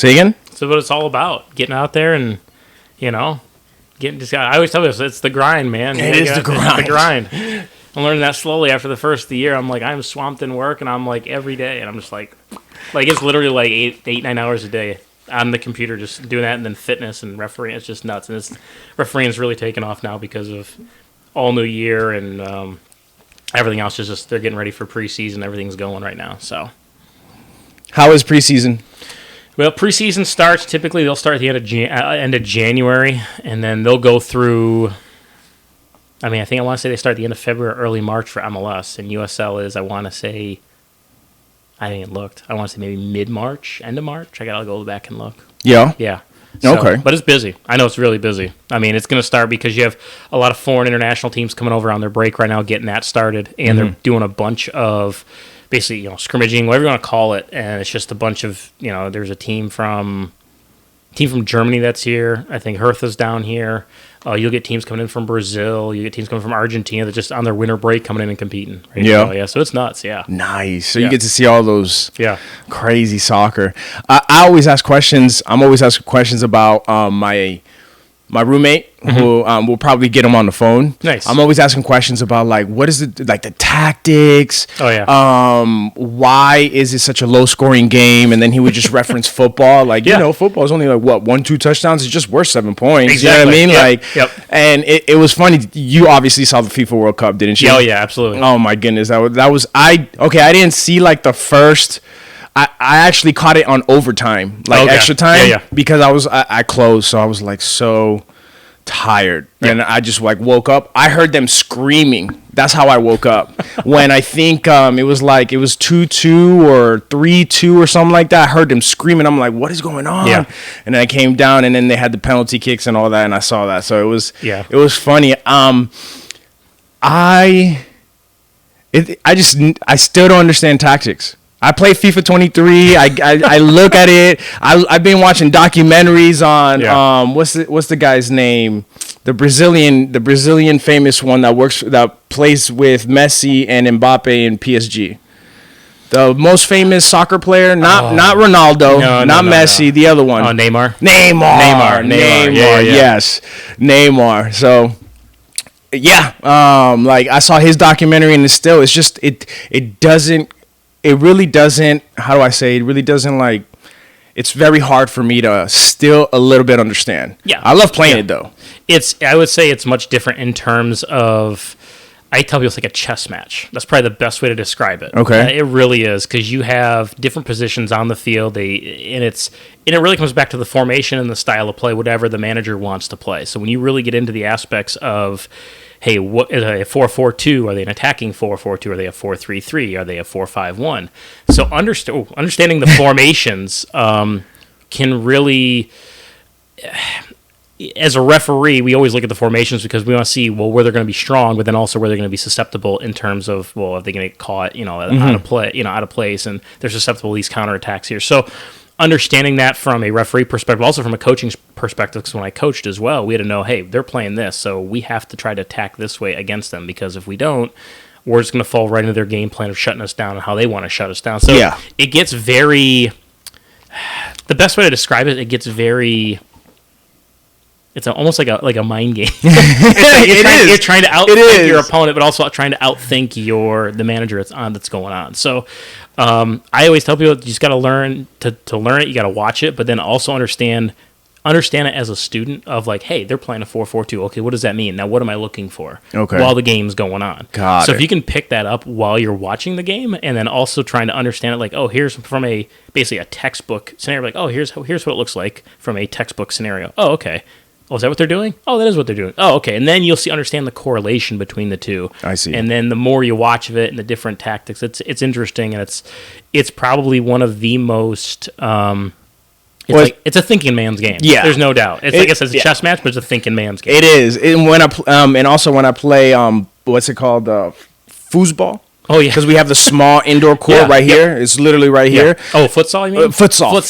Say again? So what it's all about, getting out there and, I always tell you, it's the grind, man. It is the grind. It's the grind. I'm learning that slowly after the first of the year. I'm like, I'm swamped in work, and I'm like, every day, and I'm just like it's literally like 8-9 hours a day on the computer just doing that, and then fitness and refereeing. It's just nuts, and refereeing's really taken off now because of all new year and everything else is just they're getting ready for preseason. Everything's going right now. So, how is preseason? Well, preseason starts typically. They'll start at the end of January, and then they'll go through. I want to say they start at the end of February, or early March for MLS, and USL is. I want to say. I haven't even looked. I want to say maybe mid-March, end of March. I gotta go back and look. Yeah. Yeah. So, okay. But it's busy. I know it's really busy. It's going to start because you have a lot of foreign international teams coming over on their break right now, getting that started, and they're doing a bunch of basically, scrimmaging, whatever you want to call it, and it's just a bunch of, there's a team from Germany that's here. I think Hertha's down here. You'll get teams coming in from Brazil. You get teams coming from Argentina that just on their winter break coming in and competing. Right? Yeah. So it's nuts. Yeah. Nice. So you get to see all those crazy soccer. I always ask questions. I'm always asking questions about my roommate who we'll probably get him on the phone. Nice. I'm always asking questions about what is it like the tactics. Oh yeah. Why is it such a low scoring game? And then he would just reference football. Football is only 1-2 touchdowns. It's just worth 7 points. Exactly. You know what I mean? Yep. And it was funny. You obviously saw the FIFA World Cup, didn't you? Oh yeah, absolutely. Oh my goodness. I didn't see the first. I actually caught it on overtime, extra time, because I closed, so I was so tired, and I just woke up. I heard them screaming. That's how I woke up. When I think it was 2-2 or 3-2 or something like that. I heard them screaming. I'm like, what is going on? Yeah. And then I came down, and then they had the penalty kicks and all that, and I saw that. So it was funny. I still don't understand tactics. I play FIFA 23. I look at it. I've been watching documentaries on what's the guy's name? The Brazilian famous one that plays with Messi and Mbappe in PSG. The most famous soccer player, not Ronaldo, not Messi, the other one. Oh, Neymar. Neymar. Yes, Neymar. So. Yeah, I saw his documentary, and it really doesn't, how do I say, it really doesn't it's very hard for me to still a little bit understand. Yeah. I love playing it though. I would say it's much different in terms of, I tell people it's like a chess match. That's probably the best way to describe it. Okay. It really is, because you have different positions on the field, and it really comes back to the formation and the style of play, whatever the manager wants to play. So when you really get into the aspects of, hey, what is a 4-4-2? Are they an attacking 4-4-2? Are they a 4-3-3? Are they a 4-5-1? So understanding the formations can really, as a referee, we always look at the formations because we want to see where they're going to be strong, but then also where they're going to be susceptible in terms of if they can get caught, out of play, out of place, and they're susceptible to these counterattacks here. So understanding that from a referee perspective, also from a coaching perspective, because when I coached as well, we had to know, hey, they're playing this, so we have to try to attack this way against them, because if we don't, we're just going to fall right into their game plan of shutting us down and how they want to shut us down. So it gets very, the best way to describe it, it gets very, it's almost like a mind game. You're trying to outthink your opponent, but also trying to outthink the manager that's going on. So I always tell people, you just got to learn to learn it. You got to watch it, but then also understand it as a student of hey, they're playing a 4-4-2. Okay, what does that mean? Now, what am I looking for while the game's going on? So if you can pick that up while you're watching the game, and then also trying to understand it, here's from basically a textbook scenario, here's what it looks like from a textbook scenario. Oh, okay. Oh, is that what they're doing? Oh, that is what they're doing. Oh, okay. And then you'll understand the correlation between the two. I see. And then the more you watch of it and the different tactics, it's interesting, and it's probably one of the most it's a thinking man's game. Yeah, there's no doubt. It's like I said, it's a chess match, but it's a thinking man's game. It is. And when I play what's it called, foosball. Oh, yeah. Because we have the small indoor court right here. It's literally right here. Oh, futsal, you mean? Futsal. Yeah.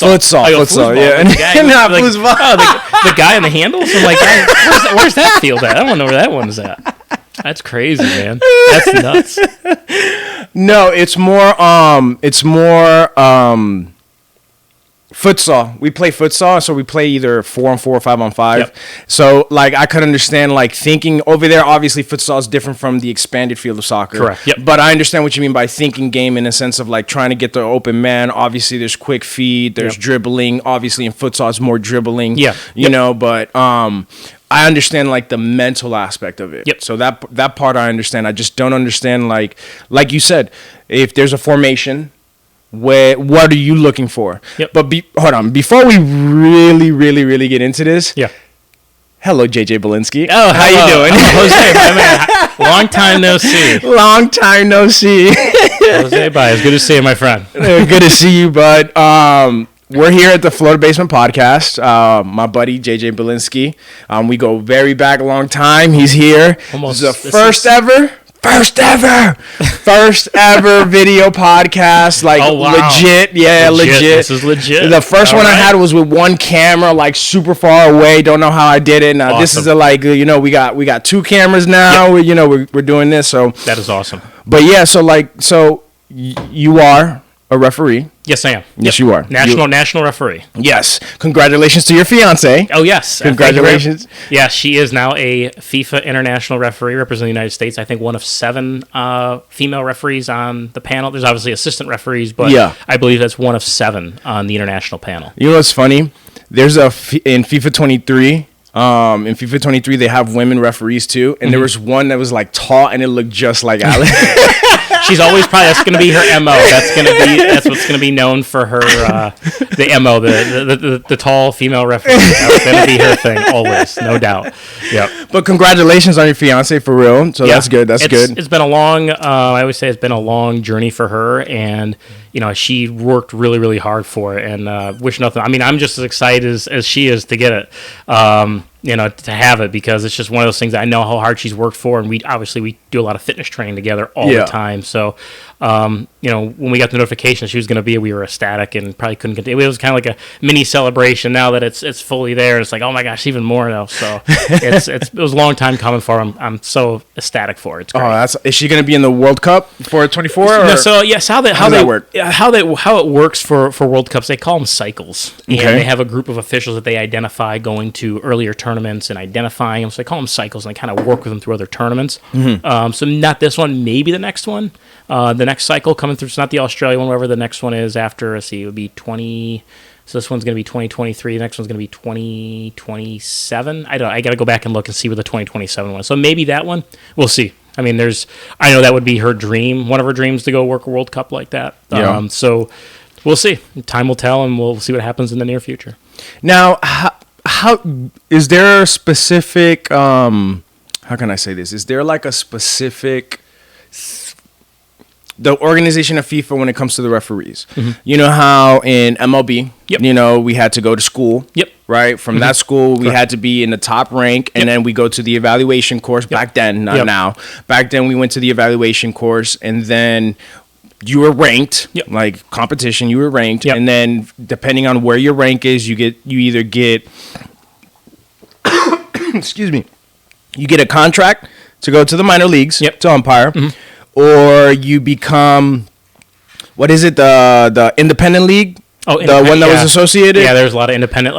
Foosball. Oh, the guy on the handles? I'm like, where's that field at? I don't know where that one's at. That's crazy, man. That's nuts. No, it's more Futsal. We play futsal, so we play either 4-on-4 or 5-on-5. Yep. So, like, I could understand, like, thinking over there, obviously, futsal is different from the expanded field of soccer. Correct. Yep. But I understand what you mean by thinking game in a sense of, like, trying to get the open man. Obviously, there's quick feed, there's dribbling. Obviously, in futsal, it's more dribbling. Yeah. You know, but I understand, like, the mental aspect of it. Yep. So that part I understand. I just don't understand, like you said, if there's a formation, what are you looking for? Yep. But hold on. Before we really, really, really get into this, hello, JJ Bilinski. Oh, how you doing? Jose, my man. Long time no see. Long time no see. Jose Baez, good to see you, my friend. Good to see you, bud. We're here at the Florida Basement Podcast. My buddy, JJ Bilinski. We go very back a long time. He's here. Almost. This is the first ever video podcast, like legit. Yeah, legit. This is legit. The first one I had was with one camera, like super far away. Don't know how I did it. Now this is we got 2 cameras now. Yep. We're doing this. So that is awesome. But yeah, so you are a referee. Yes, I am. Yes, you are. National referee. Yes. Congratulations to your fiance. Oh, yes. Congratulations. Yeah, she is now a FIFA international referee representing the United States. I think one of 7 female referees on the panel. There's obviously assistant referees, but I believe that's one of 7 on the international panel. You know what's funny? There's in FIFA 23. In FIFA 23, they have women referees too, and there was one that was like tall, and it looked just like Alex. She's always that's going to be her MO. That's what's going to be known for her. The MO, the tall female referee. That's going to be her thing always, no doubt. Yeah. But congratulations on your fiance for real. So that's good. That's good. It's been a long. I always say it's been a long journey for her, and she worked really, really hard for it, and wish nothing. I mean, I'm just as excited as she is to get it. To have it, because it's just one of those things that I know how hard she's worked for, and we do a lot of fitness training together all the time. So, when we got the notification she was going to be, we were ecstatic and probably couldn't continue. It was kind of like a mini celebration. Now that it's fully there, it's like, oh my gosh, even more now. So it was a long time coming for her. I'm so ecstatic for her. It's great. Oh, is she going to be in the World Cup for 24? No, so yes, how that work? How it works for World Cups? They call them cycles, and they have a group of officials that they identify going to earlier tournaments and identifying them. So they call them cycles, and they kind of work with them through other tournaments. Mm-hmm. So not this one, maybe the next one. The next cycle coming through, it's not the Australia one, whatever the next one is after, it would be 20. So this one's going to be 2023. The next one's going to be 2027. I got to go back and look and see where the 2027 one is. So maybe that one. We'll see. I mean, I know that would be her dream, one of her dreams, to go work a World Cup like that. Yeah. So we'll see. Time will tell, and we'll see what happens in the near future. Now, how is there a specific, how can I say this? Is there like a specific, the organization of FIFA when it comes to the referees? Mm-hmm. You know how in MLB, we had to go to school. Yep. Right? From that school, we had to be in the top rank, and then we go to the evaluation course. Back then, not now. Back then, we went to the evaluation course, and then you were ranked, like competition, you were ranked, and then depending on where your rank is, you either get, excuse me, you get a contract to go to the minor leagues to umpire, or you become, what is it, the independent league? Oh, the one that was associated? Yeah, there's a lot of independent.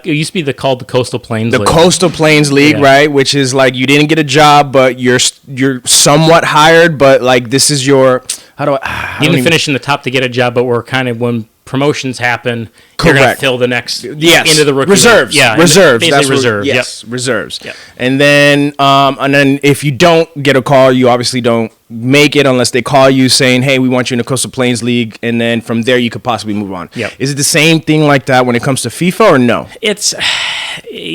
It used to be called the Coastal Plains League. The Coastal Plains League, right? Which is like you didn't get a job, but you're somewhat hired, but like this is your, you didn't finish in the top to get a job, but we're kind of, when promotions happen, you're going to fill the next into the rookie reserves. Yeah, reserves. Basically that's reserves. Yes, reserves. Yep. And then if you don't get a call, you obviously don't make it unless they call you saying, hey, we want you in the Coastal Plains League, and then from there you could possibly move on. Yep. Is it the same thing like that when it comes to FIFA, or no?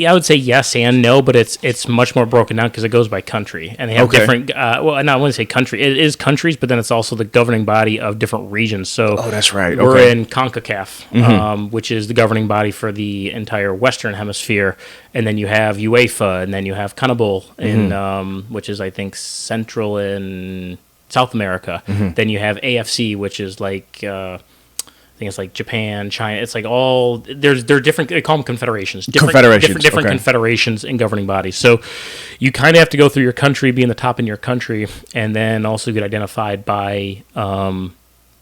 I would say yes and no, but it's much more broken down because it goes by country, and they have different. I wouldn't say country. It is countries, but then it's also the governing body of different regions. So that's right. We're in CONCACAF, which is the governing body for the entire Western Hemisphere, and then you have UEFA, and then you have CONMEBOL in which is I think Central and South America. Then you have AFC, which is like. I think it's like Japan, China. It's like all they're different. They call them confederations. Different confederations and governing bodies. So you kind of have to go through your country, be in the top in your country, and then also get identified by the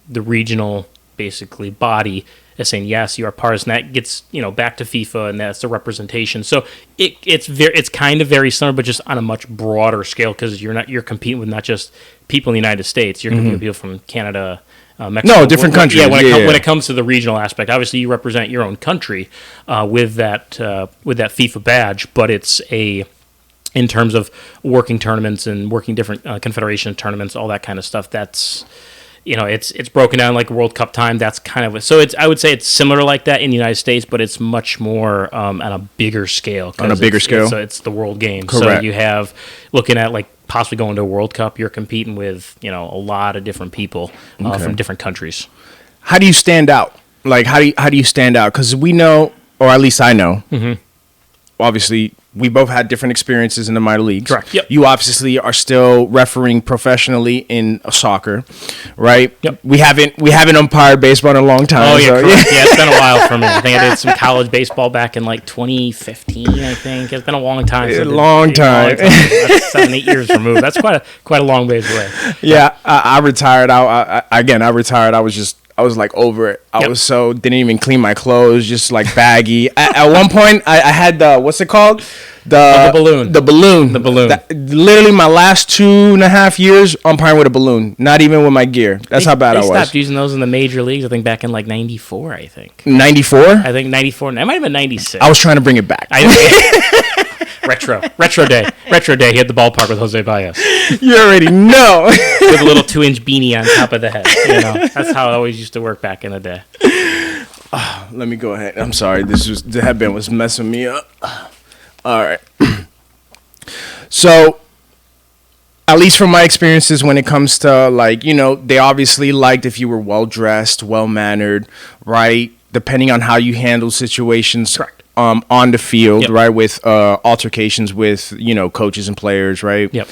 regional basically body as saying, yes, you are part of this, and that gets, back to FIFA, and that's the representation. So it's kind of very similar, but just on a much broader scale, because you're competing with not just people in the United States, you're competing with people from Canada, Mexico. No, different countries. Yeah, when it comes to the regional aspect, obviously you represent your own country with that FIFA badge, but it's in terms of working tournaments and working different confederation tournaments, all that kind of stuff. That's it's broken down like World Cup time. That's kind of so. I would say it's similar like that in the United States, but it's much more on a bigger scale. On a bigger scale, it's the World Games. Correct. So you have looking at like possibly going to a World Cup. You're competing with a lot of different people from different countries. How do you stand out? Like how do you stand out? Because we know, or at least I know. Mm-hmm. Obviously, we both had different experiences in the minor leagues. Correct. Yep. You obviously are still refereeing professionally in soccer, right? Yep. We haven't umpired baseball in a long time. Oh yeah, correct. Yeah, it's been a while for me. I think I did some college baseball back in like 2015. I think it's been a long time. A long time. That's 7-8 years removed. That's quite a long ways away. Yeah, I retired. I retired. I was like over it. I was didn't even clean my clothes, just like baggy. At one point, I had what's it called? The balloon. The balloon. Literally my last 2.5 years umpiring with a balloon, not even with my gear. That's how bad I was. They stopped using those in the major leagues, I think, back in like 94, I think. 94? I think 94. It might have been 96. I was trying to bring it back. Retro day. He had the ballpark with Jose Baez. You already know. With a little 2-inch beanie on top of the head. That's how it always used to work back in the day. Let me go ahead. I'm sorry. The headband was messing me up. All right. So, at least from my experiences when it comes to they obviously liked if you were well dressed, well mannered, right? Depending on how you handle situations. Correct. On the field, right, with altercations with coaches and players, right? Yep.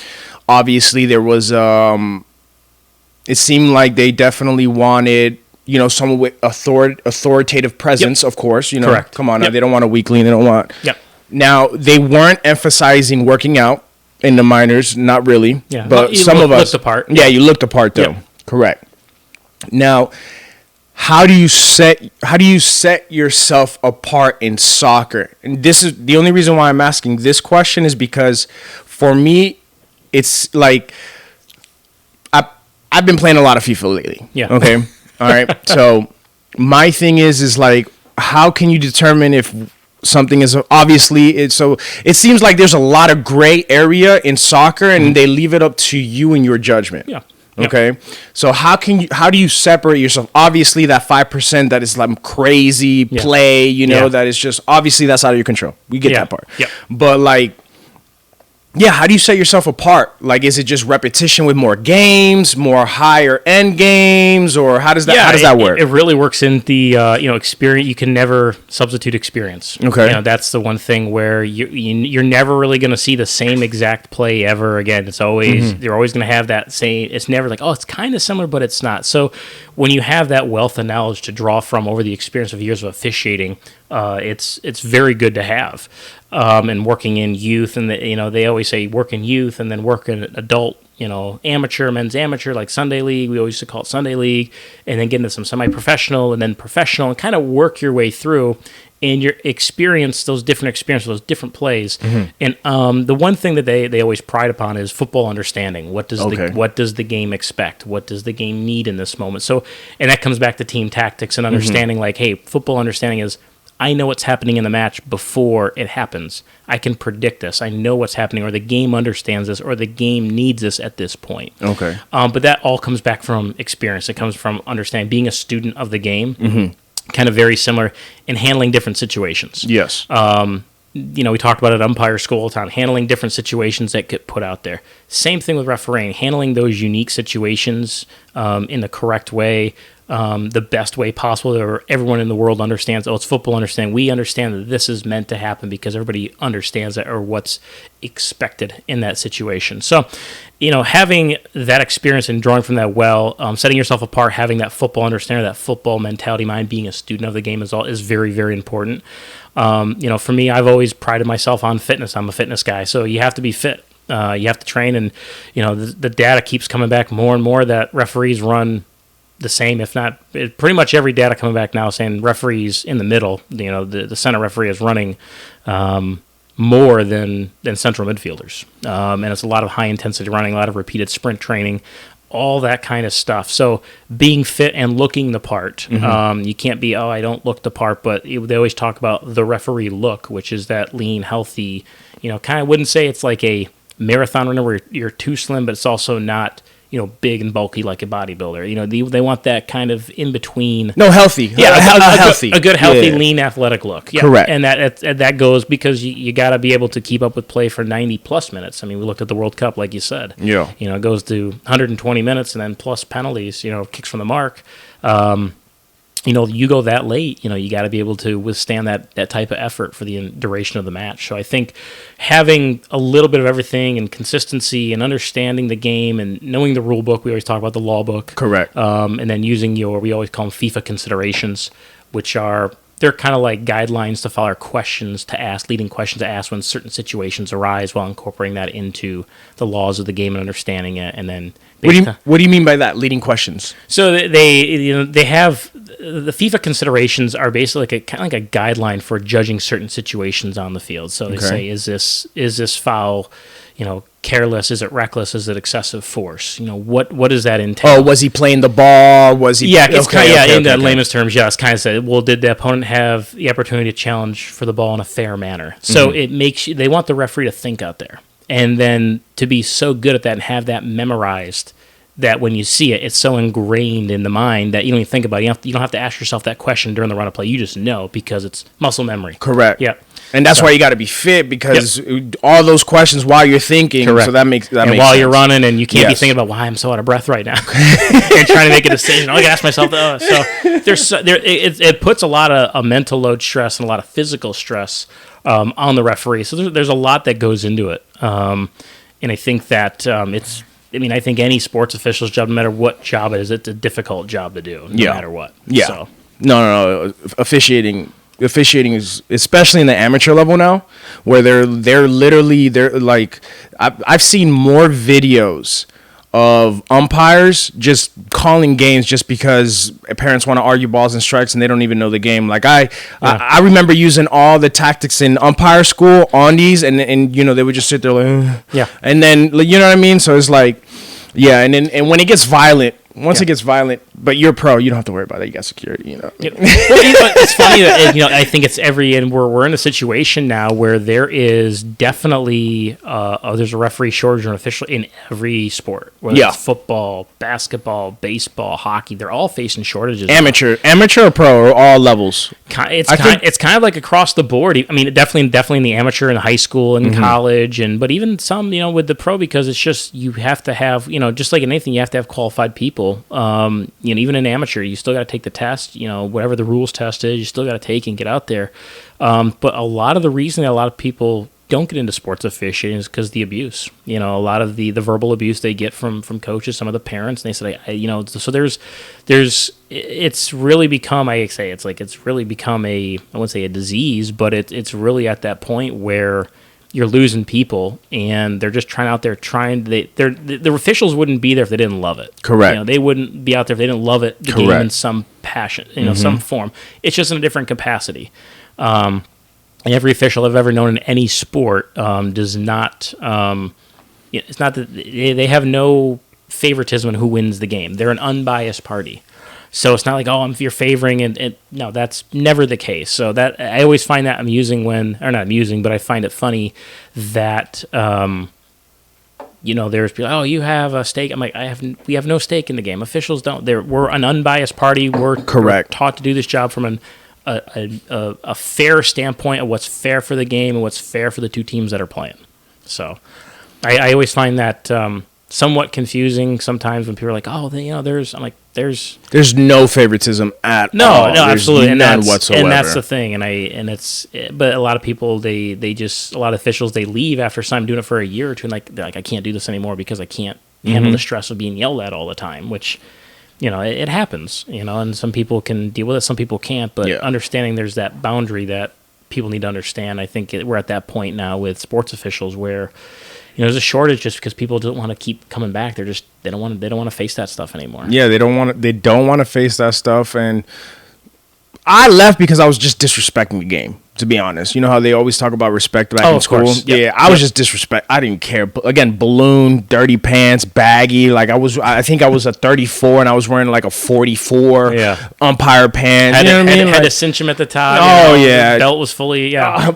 Obviously, there was. It seemed like they definitely wanted someone with authoritative presence, of course. Correct. Come on, now, they don't want a weakling. They don't want. Yep. Now they weren't emphasizing working out in the minors, not really. Yeah. But some of us looked apart. Yeah, you looked apart though. Yep. Correct. Now. How do you set yourself apart in soccer? And this is the only reason why I'm asking this question is because for me, it's like I've been playing a lot of FIFA lately. Yeah. Okay. All right. So my thing is like, how can you determine if something is obviously it seems like there's a lot of gray area in soccer and they leave it up to you and your judgment. Yeah. Okay, so how do you separate yourself? Obviously, that 5% that is like crazy play, that is just obviously that's out of your control. We get that part. Yeah. But how do you set yourself apart? Like, is it just repetition with more games, more higher end games, or how does that work? It really works in the experience. You can never substitute experience. Okay, that's the one thing where you're never really going to see the same exact play ever again. It's always you're always going to have that same. It's never like, oh, it's kind of similar, but it's not. So when you have that wealth of knowledge to draw from over the experience of years of officiating, it's very good to have. And working in youth, and they always say work in youth and then work in adult, amateur, men's amateur, like Sunday League. We always used to call it Sunday League, and then get into some semi-professional and then professional, and kind of work your way through and your experience, those different experiences, those different plays. And the one thing that they always pride upon is football understanding. What does the game expect? What does the game need in this moment? So, and that comes back to team tactics and understanding. Like, hey, football understanding is, I know what's happening in the match before it happens. I can predict this. I know what's happening, or the game understands this, or the game needs this at this point. Okay. But that all comes back from experience. It comes from understanding, being a student of the game, kind of very similar in handling different situations. Yes. We talked about it at umpire school all the time, handling different situations that get put out there. Same thing with refereeing, handling those unique situations in the correct way, the best way possible, or everyone in the world understands, it's football understanding. We understand that this is meant to happen because everybody understands it, or what's expected in that situation. So, having that experience and drawing from that setting yourself apart, having that football understanding, that football mentality mind, being a student of the game is very, very important. For me, I've always prided myself on fitness. I'm a fitness guy, so you have to be fit. You have to train, and the data keeps coming back more and more that referees run the same, if not pretty much every data coming back now saying referees in the middle, the center referee is running more than central midfielders. And it's a lot of high intensity running, a lot of repeated sprint training, all that kind of stuff. So being fit and looking the part, you can't be, I don't look the part, but they always talk about the referee look, which is that lean, healthy, kind of wouldn't say it's like a marathon runner where you're too slim, but it's also not, big and bulky like a bodybuilder. They want that kind of in between. No, healthy. Yeah, healthy. A good, healthy, lean, athletic look. Yeah. Correct. And that goes because you got to be able to keep up with play for 90-plus minutes. I mean, we looked at the World Cup, like you said. Yeah. It goes to 120 minutes and then plus penalties, kicks from the mark. You go that late, you got to be able to withstand that type of effort for the duration of the match. So I think having a little bit of everything and consistency and understanding the game and knowing the rule book, we always talk about the law book. Correct. And then using we always call them FIFA considerations, which they're kind of like guidelines to follow, questions to ask, leading questions to ask when certain situations arise, while incorporating that into the laws of the game and understanding it. And then what do you mean by that? Leading questions. So they have the FIFA considerations are basically kind of like a guideline for judging certain situations on the field. So they say, is this foul, careless? Is it reckless? Is it excessive force? What does that entail? Oh, was he playing the ball? Was he? Yeah, it's in layman's terms, yes. Kind of said, well, did the opponent have the opportunity to challenge for the ball in a fair manner? So it makes they want the referee to think out there, and then to be so good at that and have that memorized that when you see it, it's so ingrained in the mind that you don't even think about it. You don't have to ask yourself that question during the run of play. You just know because it's muscle memory. Correct. Yeah. And that's why you got to be fit, because all those questions while you're thinking. Correct. So that makes while sense. You're running, and you can't be thinking about why I'm so out of breath right now. You're trying to make a decision. I got to ask myself. So it puts a lot of mental load stress and a lot of physical stress on the referee. So there's a lot that goes into it, and I think that it's. I think any sports official's job, no matter what job it is, it's a difficult job to do, no matter what. Yeah. So. No. Officiating is, especially in the amateur level now, where they're like, I've seen more videos of umpires just calling games just because parents want to argue balls and strikes and they don't even know the game. Like I remember using all the tactics in umpire school on these, and they would just sit there like, and then you know what I mean. So it's like, and when it gets violent. Once it gets violent, but you're pro, you don't have to worry about it. You got security, Well, it's funny that I think it's and we're in a situation now where there is definitely there's a referee shortage or an official in every sport, whether it's football, basketball, baseball, hockey. They're all facing shortages. Amateur or pro, or all levels. It's kind of like across the board. Definitely in the amateur and high school and college, but even some with the pro, because it's just you have to have just like in anything, you have to have qualified people. Even in amateur, you still got to take the test. Whatever the rules test is, you still got to take and get out there. But a lot of the reason that a lot of people don't get into sports officiating is because the abuse. A lot of the verbal abuse they get from coaches, some of the parents. And they said, so there's it's really become. It's really become I wouldn't say a disease, but it's really at that point where you're losing people, and they're just the officials wouldn't be there if they didn't love it. Correct. They wouldn't be out there if they didn't love it, the game in some passion, some form. It's just in a different capacity. And every official I've ever known in any sport does not. It's not that they have no favoritism in who wins the game. They're an unbiased party. So it's not like, you're favoring, and no, that's never the case. So that I always find that amusing not amusing, but I find it funny that, there's people, you have a stake. I'm like, we have no stake in the game. Officials don't. We're an unbiased party. We're taught to do this job from a fair standpoint of what's fair for the game and what's fair for the two teams that are playing. So I always find that somewhat confusing sometimes when people are like, there's no favoritism at all. No, absolutely, none whatsoever. And that's the thing. But a lot of people, a lot of officials, they leave after some time doing it for a year or two, and they're like, I can't do this anymore because I can't handle the stress of being yelled at all the time, which, it happens, and some people can deal with it, some people can't, but understanding there's that boundary that people need to understand. I think we're at that point now with sports officials where there's a shortage just because people don't want to keep coming back. They don't want to face that stuff anymore. Yeah, they don't want to face that stuff. And I left because I was just disrespecting the game, to be honest. You know how they always talk about respect back in school? Course. Yep. Yeah, I was just disrespect. I didn't care. But again, balloon, dirty pants, baggy. Like I think I was a 34 and I was wearing like a 44 umpire pants. Had you know what I mean? Had to cinch him at the top. Oh, yeah. The belt was fully, oh, yeah.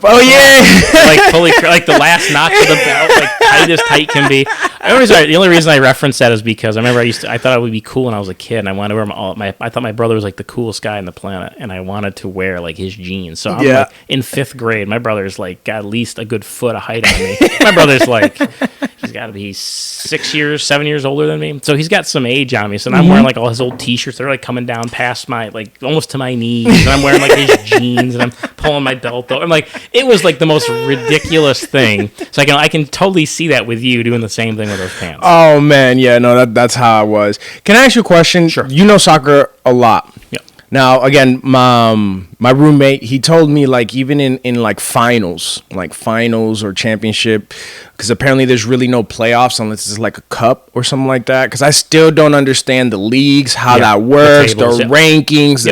like fully, like the last notch of the belt, like tight as tight can be. The only reason I reference that is because I remember I thought I would be cool when I was a kid, and I wanted to wear I thought my brother was like the coolest guy on the planet, and I wanted to wear like his jeans. So I'm like in 5th grade, my brother's like got at least a good foot of height on me. My brother's like, he's got to be 7 years older than me, so he's got some age on me. So I'm wearing like all his old T-shirts. They're like coming down past my like almost to my knees, and I'm wearing like his jeans, and I'm pulling my belt over. I'm like, it was like the most ridiculous thing. So I can totally see that with you doing the same thing with those pants. Oh man, yeah, no, that's how I was. Can I ask you a question? Sure. You know soccer a lot. Yeah. Now, again, my roommate, he told me like even in like finals or championship, because apparently there's really no playoffs unless it's like a cup or something like that. Because I still don't understand the leagues, how that works, the rankings,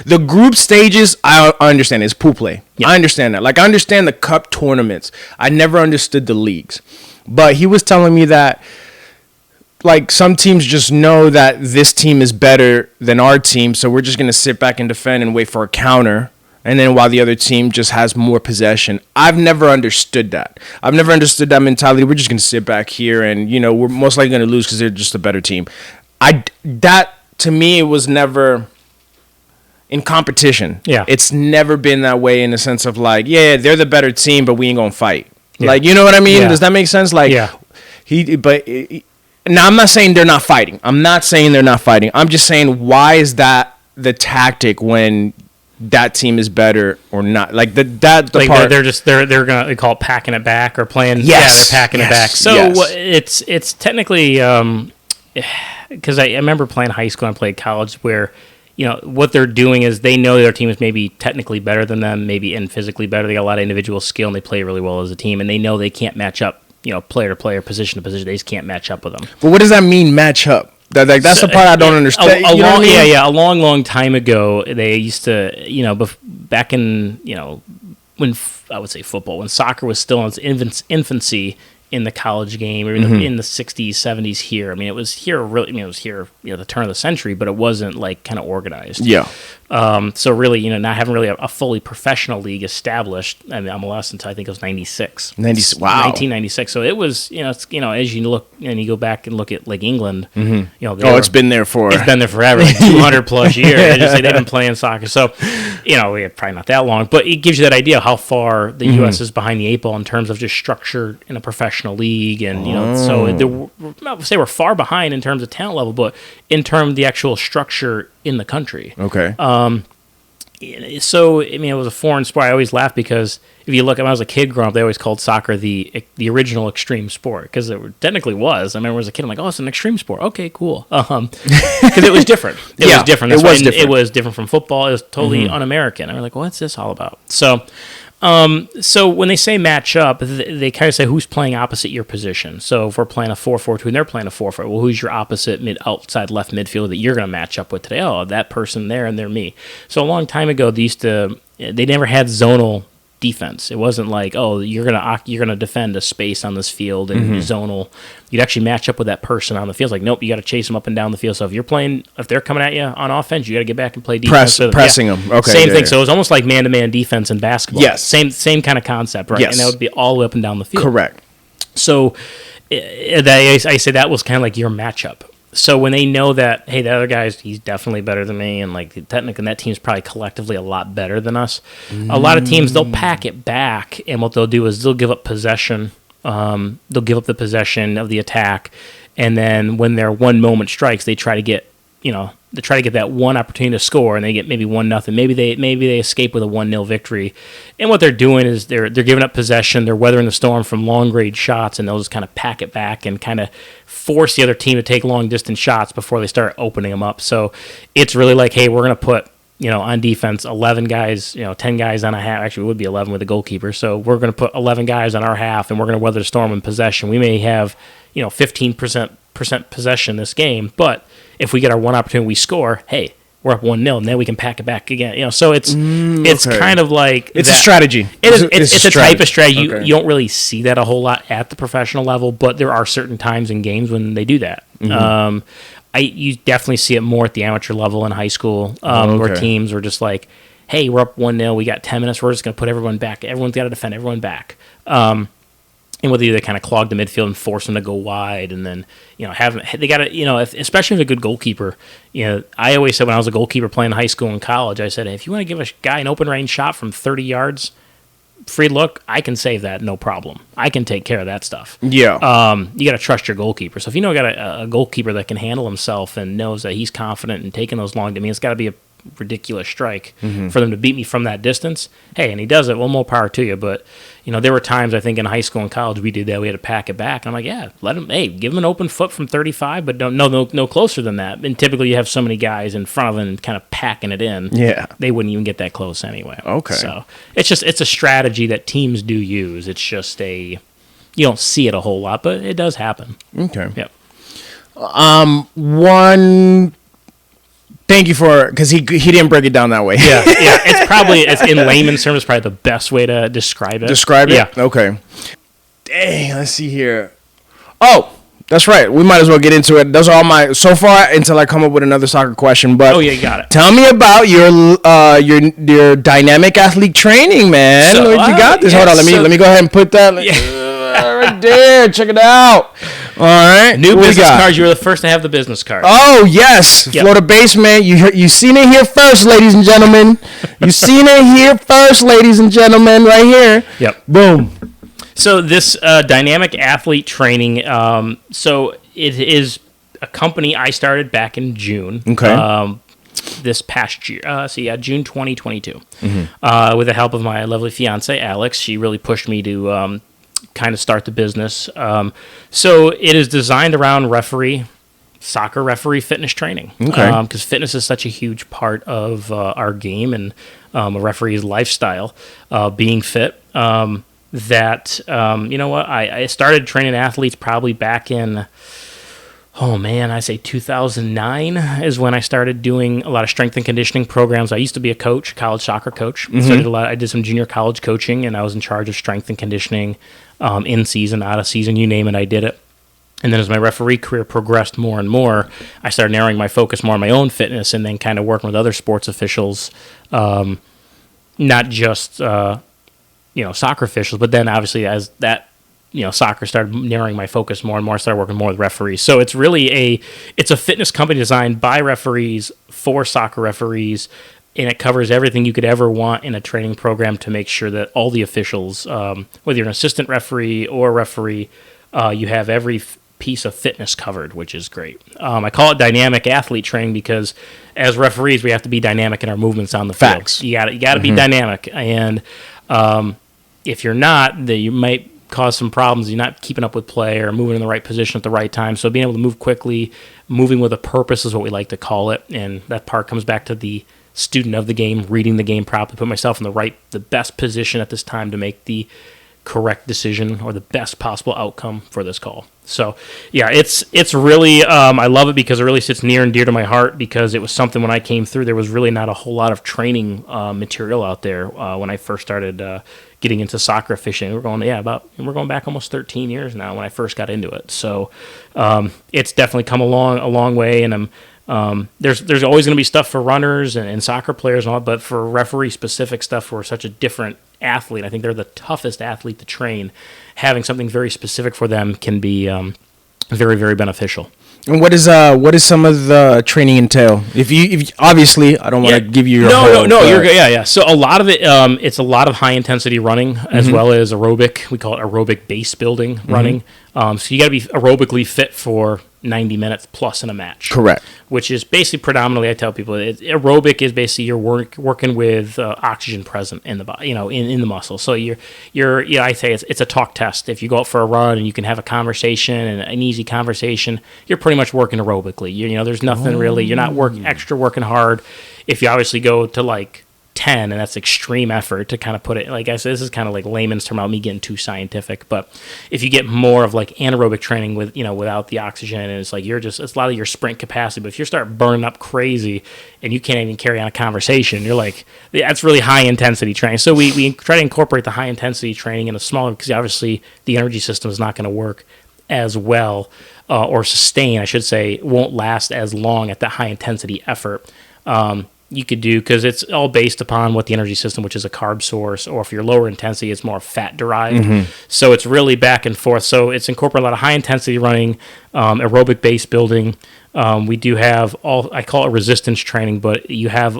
the group stages. I understand it's pool play. I understand that. Like I understand the cup tournaments. I never understood the leagues, but he was telling me that. Like some teams just know that this team is better than our team, so we're just going to sit back and defend and wait for a counter, and then while the other team just has more possession. I've never understood that. I've never understood that mentality. We're just going to sit back here and, we're most likely going to lose because they're just a better team. That, to me, it was never in competition. Yeah. It's never been that way in the sense of like, they're the better team, but we ain't going to fight. Yeah. Like, you know what I mean? Yeah. Does that make sense? Like, now, I'm not saying they're not fighting. I'm just saying, why is that the tactic when that team is better or not? Like the part they're gonna call it packing it back or playing. Yes, they're packing it back. So it's technically because I remember playing high school and played college where what they're doing is they know their team is maybe technically better than them, maybe and physically better. They got a lot of individual skill and they play really well as a team, and they know they can't match up. Player to player, position to position, they just can't match up with them. But what does that mean, match up? That's the part I don't understand. A long time ago, they used to, back in, when I would say football, when soccer was still in its infancy in the college game, or in the 60s, 70s here. I mean, it was here really, it was here, the turn of the century, but it wasn't like kind of organized. Yeah. So really, not having really a fully professional league established. I mean, MLS until I think it was 96. Wow. 1996. So it was, it's, as you look and you go back and look at like England, it's been there forever, 200 plus years. They've been playing soccer. So, probably not that long, but it gives you that idea of how far the U.S. is behind the 8 ball in terms of just structure in a professional league. And, so I would say we're far behind in terms of talent level, but in terms of the actual structure in the country. Okay. So, it was a foreign sport. I always laugh because if you look, when I was a kid growing up, they always called soccer the original extreme sport because it technically was. I remember as a kid, I'm like, oh, it's an extreme sport. Okay, cool. Because it was different. It was different from football. It was totally un-American. I'm like, what's this all about? So when they say match up, they kind of say who's playing opposite your position. So if we're playing a 4-4-2 and they're playing a 4-4, well, who's your opposite outside left midfielder that you're going to match up with today? Oh, that person there and they're me. So a long time ago, they never had zonal defense. It wasn't like, oh, you're gonna defend a space on this field and zonal. You'd actually match up with that person on the field. It's like, nope, you got to chase them up and down the field. So if they're coming at you on offense, you got to get back and play defense. Pressing them. Okay. Same thing. Yeah. So it was almost like man-to-man defense in basketball. Yes. Same kind of concept, right? Yes. And that would be all the way up and down the field. Correct. So I say that was kind of like your matchup. So when they know that, hey, the other guy's, he's definitely better than me, and like technically that team's probably collectively a lot better than us. A lot of teams, they'll pack it back, and what they'll do is they'll give up possession. They'll give up the possession of the attack, and then when their one moment strikes, they try to get that one opportunity to score, and they get maybe 1-0. Maybe they escape with a 1-0 victory. And what they're doing is they're giving up possession. They're weathering the storm from long range shots, and they'll just kind of pack it back and kind of force the other team to take long distance shots before they start opening them up. So it's really like, hey, we're going to put on defense, 11 guys, 10 guys on a half. Actually, it would be 11 with a goalkeeper. So we're going to put 11 guys on our half, and we're going to weather the storm in possession. We may have, 15% possession this game, but if we get our one opportunity, we score. Hey, we're up 1-0, and then we can pack it back again. So it's kind of like it's a strategy. It's a type of strategy. Okay. You don't really see that a whole lot at the professional level, but there are certain times in games when they do that. Mm-hmm. You definitely see it more at the amateur level in high school, where teams are just like, "Hey, we're up 1-0. We got 10 minutes. We're just going to put everyone back. Everyone's got to defend everyone back." And whether they kind of clog the midfield and force them to go wide, and then they got to especially with a good goalkeeper. I always said when I was a goalkeeper playing high school and college, I said if you want to give a guy an open range shot from 30 yards, free look, I can save that no problem. I can take care of that stuff. Yeah. You got to trust your goalkeeper. So if you got a goalkeeper that can handle himself and knows that he's confident in taking those long, it's got to be a ridiculous strike for them to beat me from that distance. Hey, and he does it. Well, more power to you. But there were times I think in high school and college we did that. We had to pack it back. And I'm like, yeah, give him an open foot from 35, but no closer than that. And typically you have so many guys in front of him kind of packing it in. Yeah, they wouldn't even get that close anyway. Okay, so it's a strategy that teams do use. It's just you don't see it a whole lot, but it does happen. Okay. Yep. Thank you because he didn't break it down that way. Yeah. It's in layman's terms, probably the best way to describe it. Describe it? Yeah. Okay. Dang, let's see here. Oh, that's right. We might as well get into it. Those are all so far until I come up with another soccer question. But you got it. Tell me about your dynamic athlete training, man. You got this. Hold on, let me go ahead and put that right there. Check it out. All right. New business cards. You were the first to have the business card. Oh, yes. Yep. Florida Basement. You seen it here first, ladies and gentlemen. You seen it here first, ladies and gentlemen, right here. Yep. Boom. So this dynamic athlete training, so it is a company I started back in June. Okay. This past year. June 2022. With the help of my lovely fiance, Alex. She really pushed me to kind of start the business. So it is designed around soccer referee fitness training. Okay. Because fitness is such a huge part of our game and a referee's lifestyle, being fit. I started training athletes probably back in, I say 2009 is when I started doing a lot of strength and conditioning programs. I used to be a coach, college soccer coach. So I did some junior college coaching, and I was in charge of strength and conditioning in season, out of season, you name it, I did it. And then as my referee career progressed more and more, I started narrowing my focus more on my own fitness and then kind of working with other sports officials, not just soccer officials, but then obviously as that soccer started narrowing my focus more and more, I started working more with referees. So it's really it's a fitness company designed by referees for soccer referees, and it covers everything you could ever want in a training program to make sure that all the officials, whether you're an assistant referee or a referee, you have every piece of fitness covered, which is great. I call it dynamic athlete training because as referees, we have to be dynamic in our movements on the field. Facts. You got to be dynamic, and if you're not, you might cause some problems. You're not keeping up with play or moving in the right position at the right time. So being able to move quickly, moving with a purpose is what we like to call it, and that part comes back to the student of the game, reading the game properly, put myself in the best position at this time to make the correct decision or the best possible outcome for this call. So it's really I love it because it really sits near and dear to my heart, because it was something when I came through, there was really not a whole lot of training material out there when I first started getting into soccer officiating. We're going back almost 13 years now when I first got into it. So it's definitely come a long way, and there's always going to be stuff for runners and soccer players and all, but for referee specific stuff for such a different athlete, I think they're the toughest athlete to train. Having something very specific for them can be very, very beneficial. And what is some of the training entail? If you obviously, I don't want to give you your no, you're good. Yeah. So a lot of it, it's a lot of high intensity running as well as aerobic. We call it aerobic base building running. So you got to be aerobically fit for 90 minutes plus in a match. Correct. Which is basically predominantly, I tell people, aerobic is basically you're working with oxygen present in the body, in the muscle. So I say it's a talk test. If you go out for a run and you can have a conversation and an easy conversation, you're pretty much working aerobically. There's nothing really. You're not working hard. If you obviously go to like 10, and that's extreme effort to kind of put it, like I said, this is kind of like layman's term, me getting too scientific, but if you get more of like anaerobic training with, without the oxygen, and it's like it's a lot of your sprint capacity, but if you start burning up crazy and you can't even carry on a conversation, you're like, that's really high intensity training. So we try to incorporate the high intensity training in a smaller, because obviously the energy system is not going to work as well, or sustain, I should say, won't last as long at that high intensity effort. You could do, because it's all based upon what the energy system, which is a carb source, or if you're lower intensity, it's more fat derived. So it's really back and forth. So it's incorporating a lot of high intensity running, aerobic base building. We do have I call it resistance training, but you have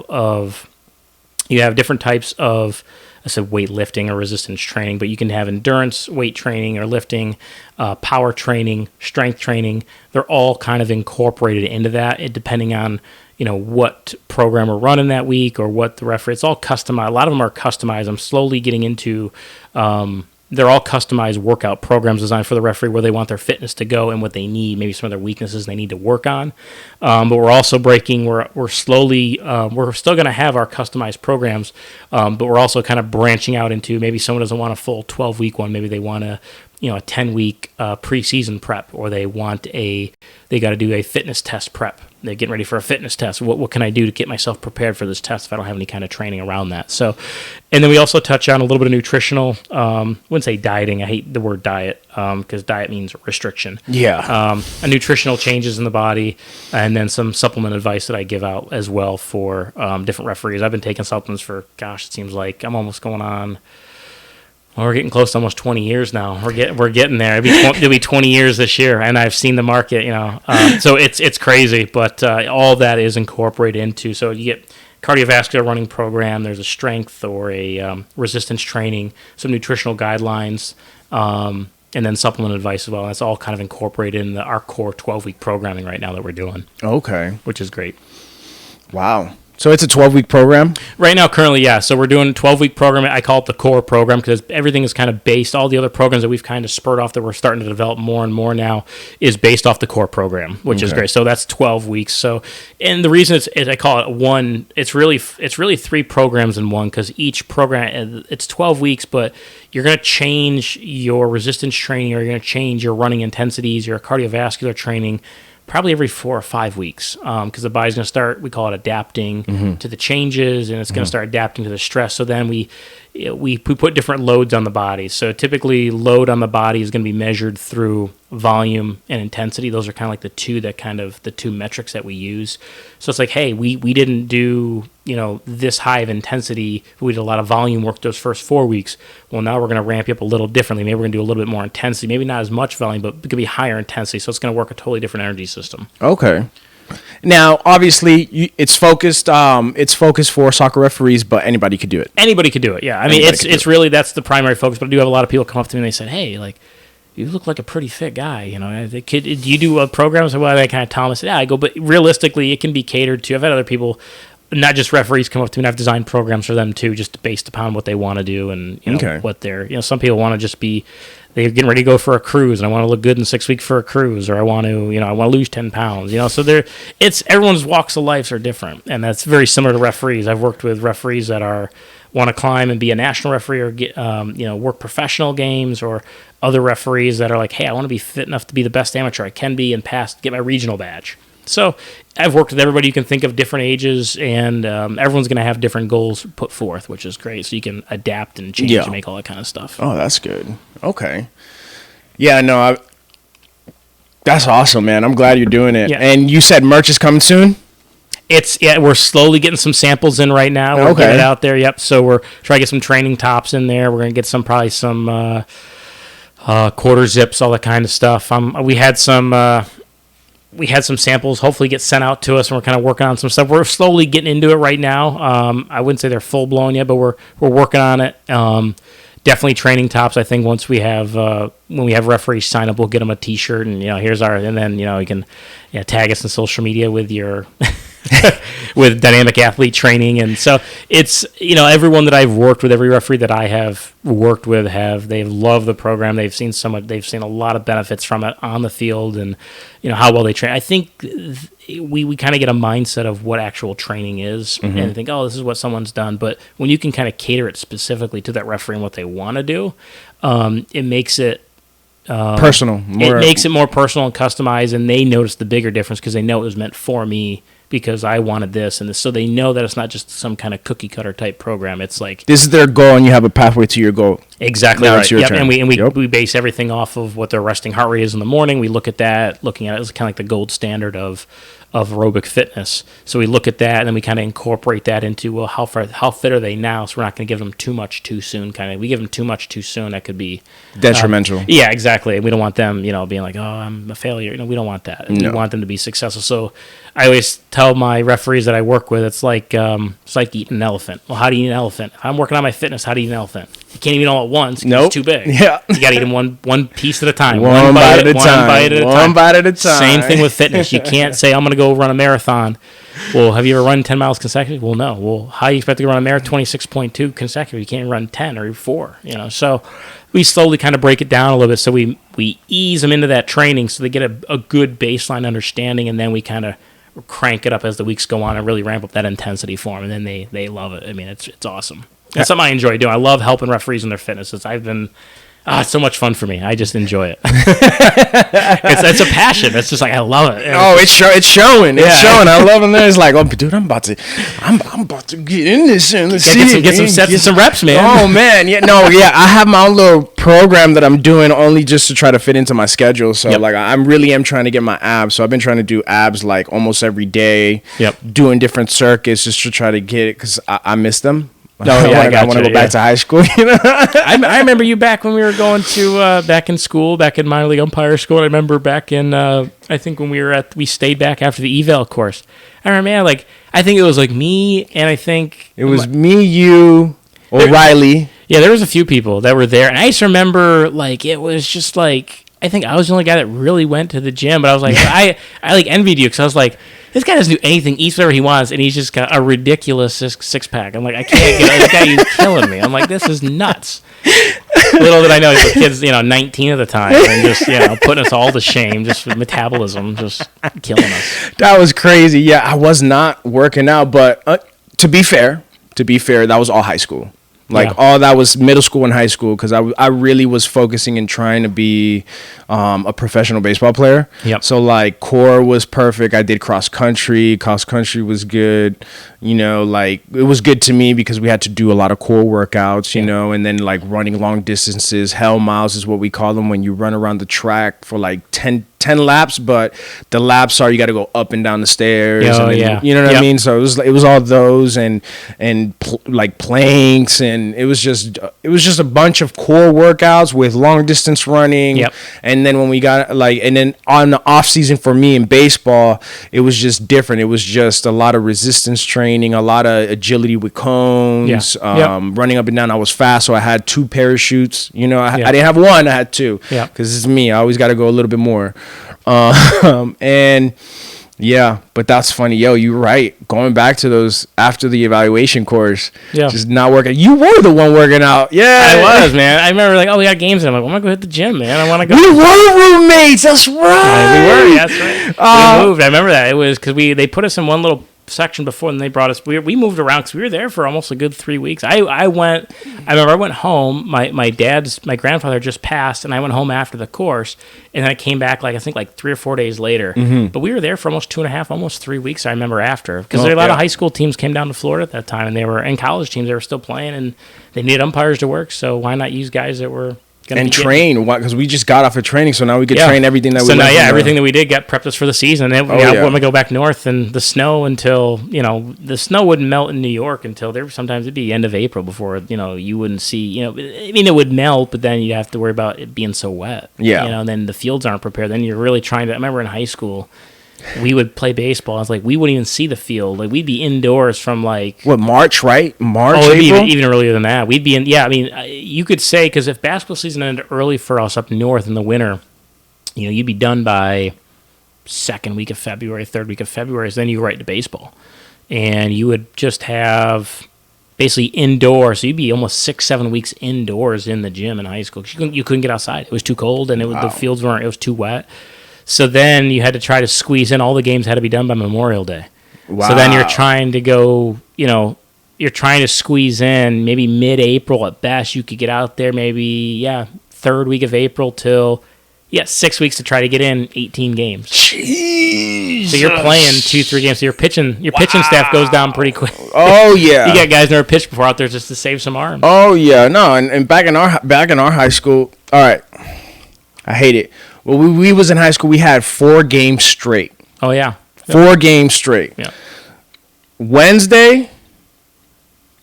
different types of, I said weightlifting or resistance training, but you can have endurance weight training or lifting, power training, strength training. They're all kind of incorporated into that, depending on what program we're running that week or what the referee. It's all customized. A lot of them are customized. I'm slowly getting into. They're all customized workout programs designed for the referee, where they want their fitness to go and what they need, maybe some of their weaknesses they need to work on. But we're also breaking. We're slowly. We're still going to have our customized programs, but we're also kind of branching out into, maybe someone doesn't want a full 12-week one. Maybe they want a 10-week preseason prep, or they got to do a fitness test prep. They're getting ready for a fitness test. What can I do to get myself prepared for this test if I don't have any kind of training around that? So, and then we also touch on a little bit of nutritional, wouldn't say dieting. I hate the word diet, because diet means restriction. Yeah. Nutritional changes in the body, and then some supplement advice that I give out as well for different referees. I've been taking supplements for, it seems like I'm almost going on. Well, we're getting close to almost 20 years now. We're getting there. It'll be 20 years this year, and I've seen the market. So it's crazy, but all that is incorporated into. So you get cardiovascular running program. There's a strength or a resistance training, some nutritional guidelines, and then supplement advice as well. That's all kind of incorporated in our core 12-week programming right now that we're doing. Okay, which is great. Wow. So it's a 12-week program? Right now, currently, yeah. So we're doing a 12-week program. I call it the core program, because everything is kind of based, all the other programs that we've kind of spurred off that we're starting to develop more and more now is based off the core program, which is great. So that's 12 weeks. So, and the reason I call it one, it's really 3 programs in one, because each program, it's 12 weeks, but you're going to change your resistance training, or you're going to change your running intensities, your cardiovascular training, probably every 4 or 5 weeks, because the body's going to start, we call it adapting to the changes, and it's going to start adapting to the stress. So then we put different loads on the body. So typically load on the body is going to be measured through volume and intensity. Those are kind of like the two metrics that we use. So it's like, hey, we didn't do this high of intensity. We did a lot of volume work those first 4 weeks. Well, now we're going to ramp you up a little differently. Maybe we're going to do a little bit more intensity. Maybe not as much volume, but it could be higher intensity. So it's going to work a totally different energy system. Okay. Now, obviously, it's focused for soccer referees, but anybody could do it. Anybody could do it. Yeah, I mean, it's really, that's the primary focus. But I do have a lot of people come up to me and they said, "Hey, like, you look like a pretty fit guy. Do you do a program?" So I kind of tell them, I said, "Yeah, I go." But realistically, it can be catered to. I've had other people, not just referees, come up to me, and I've designed programs for them too, just based upon what they want to do and what they're. Some people want to just be. They're getting ready to go for a cruise, and I want to look good in 6 weeks for a cruise, or I want to lose 10 pounds. So everyone's walks of life are different, and that's very similar to referees. I've worked with referees that want to climb and be a national referee, or get work professional games, or other referees that are like, hey, I want to be fit enough to be the best amateur I can be and get my regional badge. So I've worked with everybody you can think of, different ages, and everyone's going to have different goals put forth, which is great. So you can adapt and change and make all that kind of stuff. Oh, that's good. Okay. Yeah, no, that's awesome, man. I'm glad you're doing it. Yeah. And you said merch is coming soon? We're slowly getting some samples in right now. We're getting it out there. Yep. So we're trying to get some training tops in there. We're going to get probably some quarter zips, all that kind of stuff. We had some samples hopefully get sent out to us, and we're kind of working on some stuff. We're slowly getting into it right now. I wouldn't say they're full blown yet, but we're working on it. Definitely training tops. I think once we have when we have referees sign up, we'll get them a T-shirt, and here's our, and then you can tag us in social media with your with dynamic athlete training. And so it's everyone that I've worked with, every referee that I have worked with, they love the program. They've seen they've seen a lot of benefits from it on the field, and how well they train. I think we kind of get a mindset of what actual training is, and think, oh, this is what someone's done. But when you can kind of cater it specifically to that referee and what they want to do, it makes it personal. It makes it more personal and customized, and they notice the bigger difference because they know it was meant for me because I wanted this and this. So they know that it's not just some kind of cookie cutter type program. It's like this is their goal, and you have a pathway to your goal. Exactly right. Yep. And we base everything off of what their resting heart rate is in the morning. We look at that, looking at it as kind of like the gold standard of aerobic fitness. So we look at that, and then we kind of incorporate that into, well, how fit are they now? So we're not going to give them too much too soon. We give them too much too soon, that could be detrimental. Yeah, exactly. We don't want them, being like, oh, I'm a failure. We don't want that. No. We want them to be successful. So I always tell my referees that I work with, it's like eating an elephant. Well, how do you eat an elephant? If I'm working on my fitness, how do you eat an elephant? You can't eat it all at once. Nope. It's too big. Yeah. You got to eat them one piece at a time. One bite at a time. Same thing with fitness. You can't say, I'm going to go run a marathon. Well, have you ever run 10 miles consecutive? Well, no. Well, how do you expect to run a marathon 26.2 consecutive? You can't run 10 or 4, So we slowly kind of break it down a little bit. So we ease them into that training so they get a good baseline understanding, and then we kind of crank it up as the weeks go on and really ramp up that intensity for them, and then they love it. I mean, it's awesome. That's something I enjoy doing. I love helping referees in their fitness. It's so much fun for me. I just enjoy it. It's a passion. It's just like, I love it. It's showing. It's showing. I love it. It's like, oh, dude, I'm about to get in this and let's see. Get some sets and some reps, man. Oh man, I have my own little program that I'm doing only just to try to fit into my schedule. So I really am trying to get my abs. So I've been trying to do abs like almost every day. Yep. Doing different circuits just to try to get it because I miss them. Oh, yeah, I want to go back to high school. I remember you back when we were going to back in school, back in minor league umpire school. I remember back in I think when we stayed back after the eval course. I remember, man, I think it was me, and I think it was me, you, O'Reilly. Yeah, there was a few people that were there, and I just remember it was just I think I was the only guy that really went to the gym, but I was like, I envied you because I was like, this guy doesn't do anything, eats whatever he wants, and he's just got a ridiculous six-pack. I'm like, I can't get this guy. He's killing me. I'm like, this is nuts. Little did I know, the kid's 19 at the time, and just putting us all to shame, just with metabolism, just killing us. That was crazy. Yeah, I was not working out, but to be fair, that was all high school. All that was middle school and high school because I really was focusing and trying to be a professional baseball player. Yep. So core was perfect. I did cross country. Cross country was good. It was good to me because we had to do a lot of core workouts, and then running long distances. Hell miles is what we call them when you run around the track for 10 laps, but the laps are you got to go up and down the stairs. You know what I mean? So it was all those and planks, and it was just a bunch of core workouts with long distance running. Yep. And then when we got and then on the off season for me in baseball, it was just different. It was just a lot of resistance training, a lot of agility with cones, running up and down. I was fast, so I had 2 parachutes. I didn't have one, I had 2. Yeah. Because it's me. I always got to go a little bit more. And yeah, but that's funny. You're right. Going back to those after the evaluation course, just not working. You were the one working out. Yeah, I was, man. I remember we got games, and I'm like, I'm gonna go hit the gym, man. I want to go. We were roommates. That's right. We were. That's right. We moved. I remember that. It was because they put us in one little section before, and they brought us. We moved around because we were there for almost a good 3 weeks. I remember I went home. My grandfather just passed, and I went home after the course, and then I came back I think 3 or 4 days later. Mm-hmm. But we were there for almost 2.5, almost 3 weeks. I remember after because a lot of high school teams came down to Florida at that time, and they were in college teams. They were still playing, and they needed umpires to work. So why not use guys that were and train because we just got off of training, so now we could train everything that we. So now, everything that we did got prepped us for the season. And when we go back north, and the snow until the snow wouldn't melt in New York until sometimes it'd be end of April before you wouldn't see it would melt, but then you'd have to worry about it being so wet. And then the fields aren't prepared. Then you're really trying to. I remember in high school, we would play baseball. I was like, we wouldn't even see the field. Like, we'd be indoors from like March, right? March. Oh, it'd April? be even earlier than that. We'd be in. Yeah, I mean, you could say because if basketball season ended early for us up north in the winter, you'd be done by second week of February, third week of February. So then you go right to baseball, and you would just have basically indoors. So you'd be almost 6-7 weeks indoors in the gym in high school. You couldn't get outside. It was too cold, and the fields weren't. It was too wet. So then you had to try to squeeze in. All the games had to be done by Memorial Day. Wow. So then you're trying to go, you're trying to squeeze in maybe mid-April at best. You could get out there maybe, third week of April till, 6 weeks to try to get in 18 games. Jesus. So you're playing 2-3 games. So your pitching staff goes down pretty quick. Oh, yeah. You got guys never pitched before out there just to save some arms. Oh, yeah. No, and back in our high school, all right, I hate it. Well, we was in high school. We had 4 games straight. Oh, yeah. 4 games straight. Yeah. Wednesday,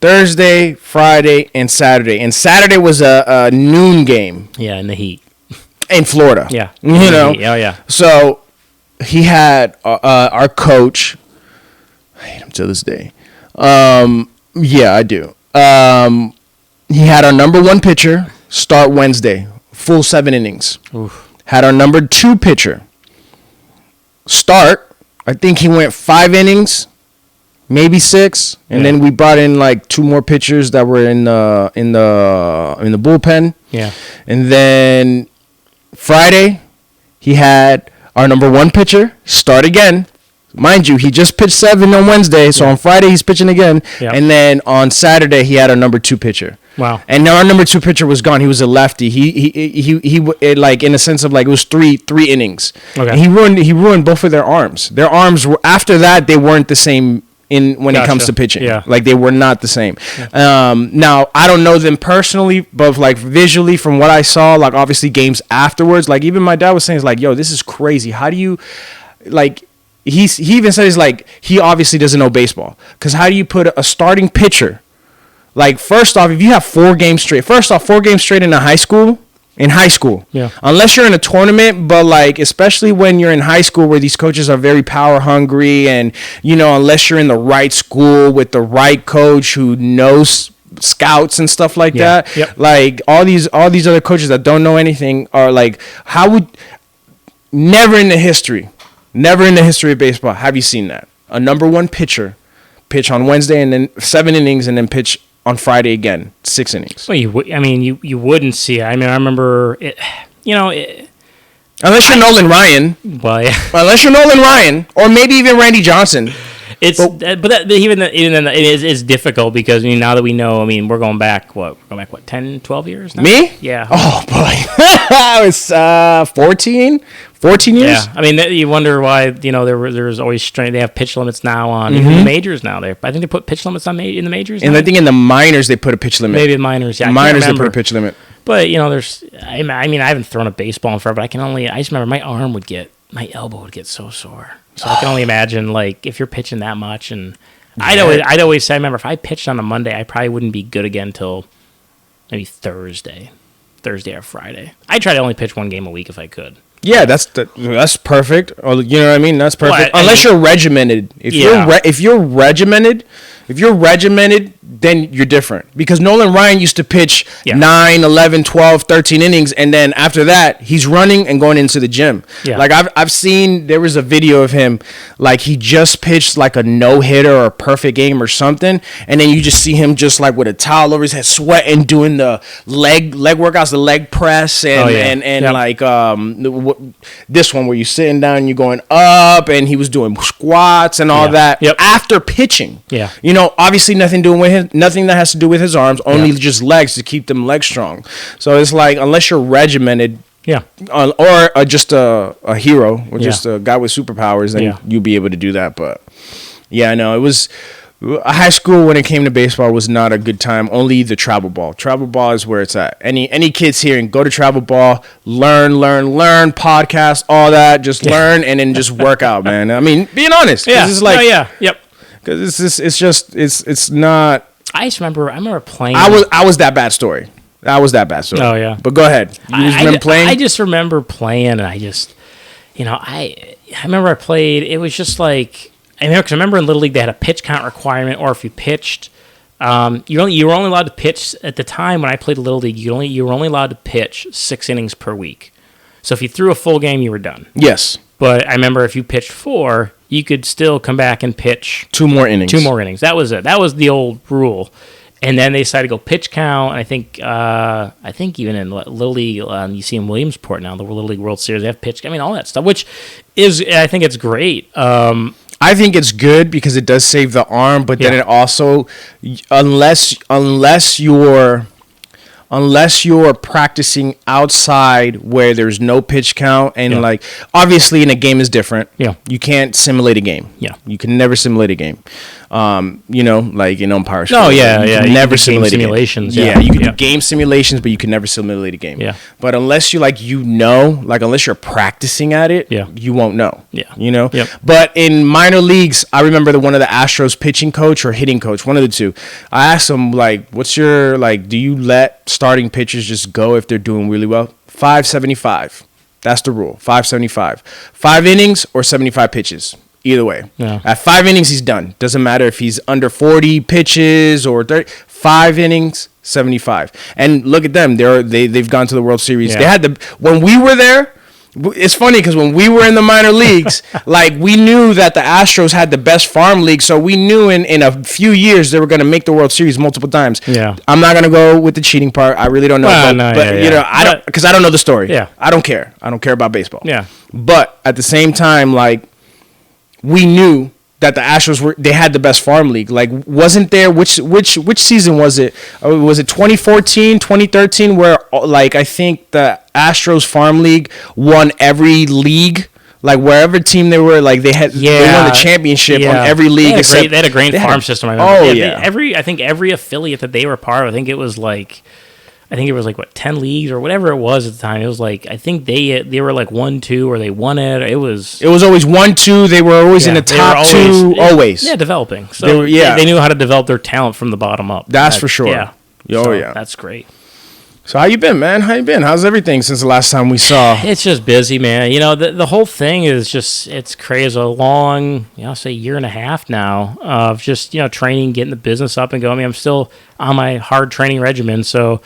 Thursday, Friday, and Saturday. And Saturday was a noon game. Yeah, in the heat. In Florida. Yeah. Oh, yeah. So he had our coach. I hate him to this day. Yeah, I do. He had our number 1 pitcher start Wednesday, full 7 innings. Oof. Had our number 2 pitcher start. I think he went 5 innings, maybe 6, and then we brought in like 2 more pitchers that were in the bullpen. Yeah. And then Friday, he had our number 1 pitcher start again. Mind you, he just pitched 7 on Wednesday, so on Friday he's pitching again. Yeah. And then on Saturday he had our number 2 pitcher. Wow. And our number 2 pitcher was gone. He was a lefty. He like in a sense of like it was three innings. Okay. And he ruined both of their arms. Their arms were after that they weren't the same when it comes to pitching. Yeah. Like they were not the same. Now I don't know them personally, but like visually from what I saw, like obviously games afterwards, like even my dad was saying, like, yo, this is crazy. How do you like? He even said, like, he obviously doesn't know baseball because how do you put a starting pitcher? Like, first off, if you have 4 games straight, in high school, yeah. Unless you're in a tournament, but like, especially when you're in high school where these coaches are very power hungry and, unless you're in the right school with the right coach who knows scouts and stuff like that, like all these other coaches that don't know anything are like, never in the history of baseball have you seen that. A number 1 pitcher pitch on Wednesday and then 7 innings and then pitch on Friday again, 6 innings. Well, you wouldn't see it. I mean, I remember it. Unless you're Nolan Ryan. Well, yeah. Unless you're Nolan Ryan, or maybe even Randy Johnson. Even then, it is difficult because now that we know, we're going back 10, 12 years now? Me? Yeah. Oh boy, I was 14 years. Yeah, you wonder why there's always strain. They have pitch limits now on even the majors now. I think they put pitch limits on in the majors. And now. I think in the minors they put a pitch limit. Maybe the minors. Yeah, minors they put a pitch limit. But there's. I haven't thrown a baseball in forever. But I just remember my elbow would get so sore. So I can only imagine, like, if you're pitching that much. And I'd always say, I remember, if I pitched on a Monday, I probably wouldn't be good again until maybe Thursday or Friday. I try to only pitch 1 game a week if I could. Yeah, that's perfect. Or, you know what I mean? That's perfect. Unless you're regimented. If you're regimented, then you're different. Because Nolan Ryan used to pitch 9, 11, 12, 13 innings, and then after that, he's running and going into the gym. Yeah. Like, I've seen, there was a video of him, like, he just pitched, like, a no-hitter or a perfect game or something, and then you just see him just, like, with a towel over his head, sweating, doing the leg workouts, the leg press, and like, this one where you're sitting down and you're going up, and he was doing squats and all that after pitching. Yeah. Obviously nothing that has to do with his arms, only just legs to keep them leg strong. So it's like, unless you're regimented, or just a hero, or just a guy with superpowers, then you'll be able to do that. But yeah, no, it was high school when it came to baseball was not a good time. Only the travel ball. Travel ball is where it's at. Any kids here and go to travel ball, learn, podcast, all that, just learn and then just work out, man. Being honest, it's like because it's not. I remember playing. I was that bad story. Oh yeah. But go ahead. You remember playing? I just remember playing, and I remember I played. It was just like because I remember in Little League they had a pitch count requirement, or if you pitched, you were only allowed to pitch at the time when I played Little League. You were only allowed to pitch 6 innings per week. So if you threw a full game, you were done. Yes. But I remember if you pitched 4, you could still come back and pitch 2 more innings. 2 more innings. That was it. That was the old rule. And then they decided to go pitch count. And I think even in Little League, you see in Williamsport now, the Little League World Series, they have pitch. I mean, all that stuff, which is, I think it's great. I think it's good because it does save the arm, but then it also, unless you're practicing outside where there's no pitch count and like obviously in a game is different. Yeah. You can't simulate a game. Yeah. You can never simulate a game. Like in umpire sport. Oh yeah, yeah. You never simulate simulations. A game. Yeah, you can do game simulations, but you can never simulate a game. Yeah. But unless you unless you're practicing at it, you won't know. Yeah. Yep. But in minor leagues, I remember one of the Astros pitching coach or hitting coach, one of the two. I asked him what's your do you let starting pitchers just go if they're doing really well? 575. That's the rule. 575. 5 innings or 75 pitches. Either way. Yeah. At 5 innings, he's done. Doesn't matter if he's under 40 pitches or 30. 5 innings, 75. And look at them. They've gone to the World Series. Yeah. When we were there, it's funny because when we were in the minor leagues, we knew that the Astros had the best farm league, so we knew in a few years they were going to make the World Series multiple times. Yeah. I'm not going to go with the cheating part. I really don't know. I don't know the story. Yeah. I don't care. I don't care about baseball. Yeah. But at the same time, we knew that the Astros they had the best farm league. Wasn't there which season was it? Was it 2014, 2013 where I think the Astros farm league won every league? Wherever team they were, they won the championship on every league. They had a great farm system. I remember. I think every affiliate that they were part of, I think it was 10 leagues or whatever it was at the time. It was I think they were 1-2 or they won it. It was always 1-2. They were always in the top 2, always. Yeah, developing. So they knew how to develop their talent from the bottom up. That's for sure. Yeah. Yeah. That's great. So how you been, man? How you been? How's everything since the last time we saw? It's just busy, man. The whole thing is it's crazy. A long, I'll say 1.5 years now of just, training, getting the business up and going. I'm still on my hard training regimen. So,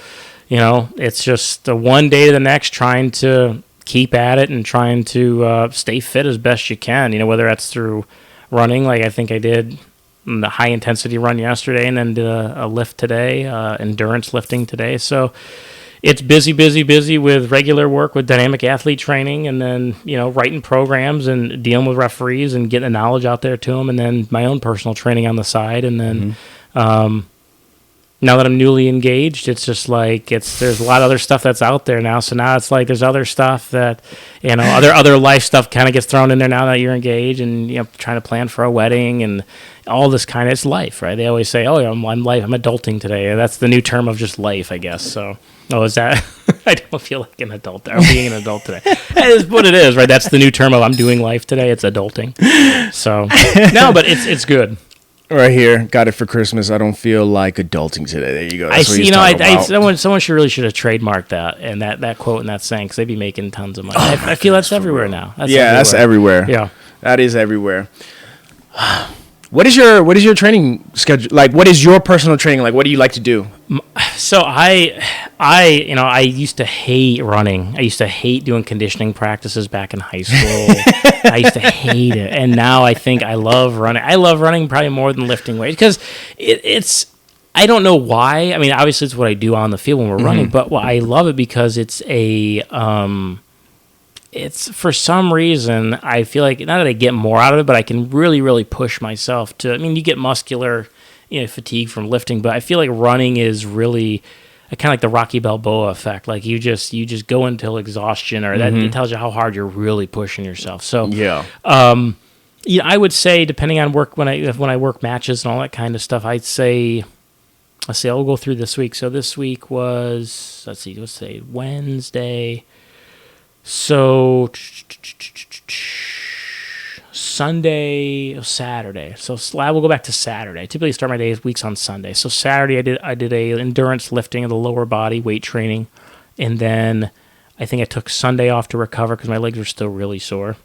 it's just the one day to the next trying to keep at it and trying to stay fit as best you can, whether that's through running, I think I did the high intensity run yesterday and then did a lift today, endurance lifting today. So it's busy with regular work with dynamic athlete training and then, writing programs and dealing with referees and getting the knowledge out there to them and then my own personal training on the side. And then, now that I'm newly engaged, it's just there's a lot of other stuff that's out there now. So now it's there's other stuff that, other life stuff kind of gets thrown in there now that you're engaged and, trying to plan for a wedding and all this kind of, it's life, right? They always say, oh, yeah, I'm adulting today. And that's the new term of just life, I guess. So, is that, I don't feel like an adult or being an adult today. That is what it is, right? That's the new term of I'm doing life today. It's adulting. So, no, but it's good. Right here, got it for Christmas. I don't feel like adulting today. There you go. That's someone should have trademarked that and that quote and that saying because they'd be making tons of money. I feel that's everywhere now. That's everywhere. Yeah, that is everywhere. What is your training schedule like? What is your personal training like? What do you like to do? So I used to hate running. I used to hate doing conditioning practices back in high school. I used to hate it, and now I think I love running. I love running probably more than lifting weights because it's. I don't know why. I mean, obviously it's what I do on the field when we're running, but I love it because it's it's for some reason I feel like not that I get more out of it, but I can really, really push myself to. I mean, you get muscular, fatigue from lifting, but I feel like running is really kind of like the Rocky Balboa effect. Like you just go until exhaustion, or that it tells you how hard you're really pushing yourself. So I would say depending on work when I work matches and all that kind of stuff, I'd say. I'll go through this week. So this week was let's say Wednesday. So Sunday, Saturday. So I will go back to Saturday. I typically start my weeks on Sunday. So Saturday I did a endurance lifting of the lower body, weight training, and then I think I took Sunday off to recover because my legs were still really sore.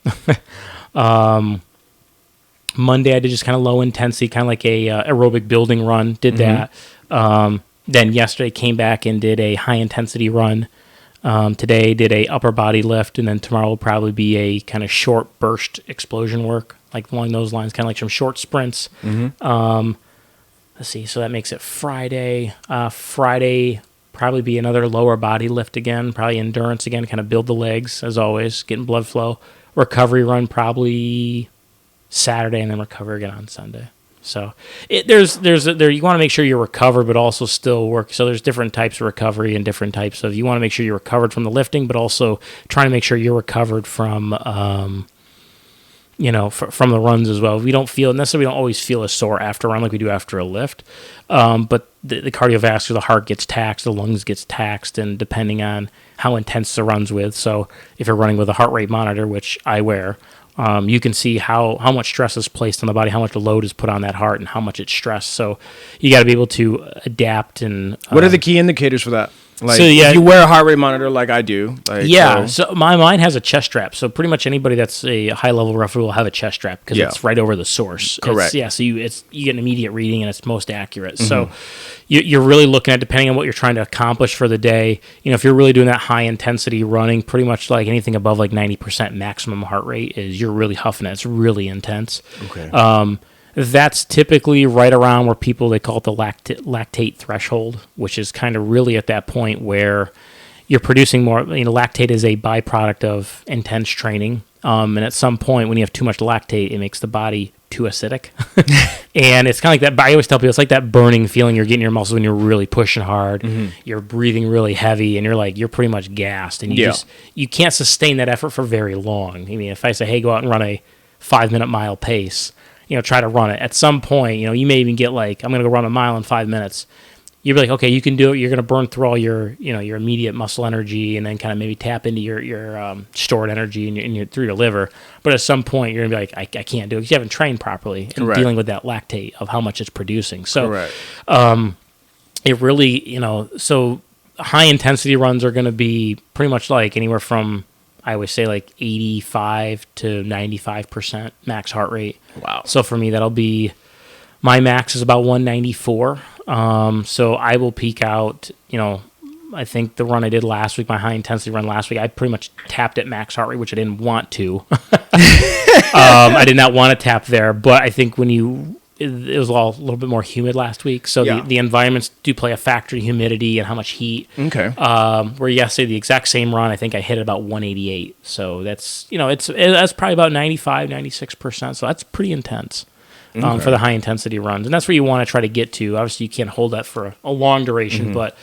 Monday I did just kind of low intensity, kind of like a aerobic building run. Did that. Then yesterday came back and did a high intensity run. Today did a upper body lift, and then tomorrow will probably be a kind of short burst explosion work, like along those lines, kind of like some short sprints. Let's see, so that makes it Friday. Friday probably be another lower body lift again, probably endurance again, kind of build the legs as always, getting blood flow. Recovery run probably Saturday, and then recover again on Sunday. So you want to make sure you're recovered, but also still work. So there's different types of recovery and different types of, you want to make sure you're recovered from the lifting, but also trying to make sure you're recovered from, from the runs as well. We don't always feel as sore after a run like we do after a lift. But the cardiovascular, the heart gets taxed, the lungs gets taxed, and depending on how intense the run's with. So if you're running with a heart rate monitor, which I wear, you can see how much stress is placed on the body, how much load is put on that heart, and how much it's stressed. So you got to be able to adapt. And what are the key indicators for that? Like, if you wear a heart rate monitor like I do. So mine has a chest strap. So pretty much anybody that's a high-level rougher will have a chest strap because it's right over the source. Correct. So you get an immediate reading, and it's most accurate. So you're really looking at, depending on what you're trying to accomplish for the day, if you're really doing that high-intensity running, pretty much like anything above like 90% maximum heart rate is you're really huffing it. It's really intense. Okay. That's typically right around where they call it the lactate threshold, which is kind of really at that point where you're producing more. Lactate is a byproduct of intense training. And at some point when you have too much lactate, it makes the body too acidic. And it's kind of like that. But I always tell people it's like that burning feeling you're getting in your muscles when you're really pushing hard. You're breathing really heavy, and you're pretty much gassed. And you can't sustain that effort for very long. I mean, if I say, hey, go out and run a 5-minute mile pace, try to run it. At some point, you may even get like, I'm going to go run a mile in 5 minutes. You'll be like, okay, you can do it. You're going to burn through all your immediate muscle energy, and then kind of maybe tap into your stored energy and through your liver. But at some point, you're going to be like, I can't do it because you haven't trained properly and dealing with that lactate of how much it's producing. So, it really, so high intensity runs are going to be pretty much like anywhere from, I always say like 85 to 95% max heart rate. Wow. So for me, that'll be, my max is about 194. So I will peak out, I think the run I did last week, my high intensity run last week, I pretty much tapped at max heart rate, which I didn't want to. I did not want to tap there, but I think it was all a little bit more humid last week, so the environments do play a factor in humidity and how much heat. Okay. Where yesterday, the exact same run, I think I hit about 188. So that's that's probably about 95, 96%. So that's pretty intense for the high intensity runs, and that's where you want to try to get to. Obviously, you can't hold that for a long duration, but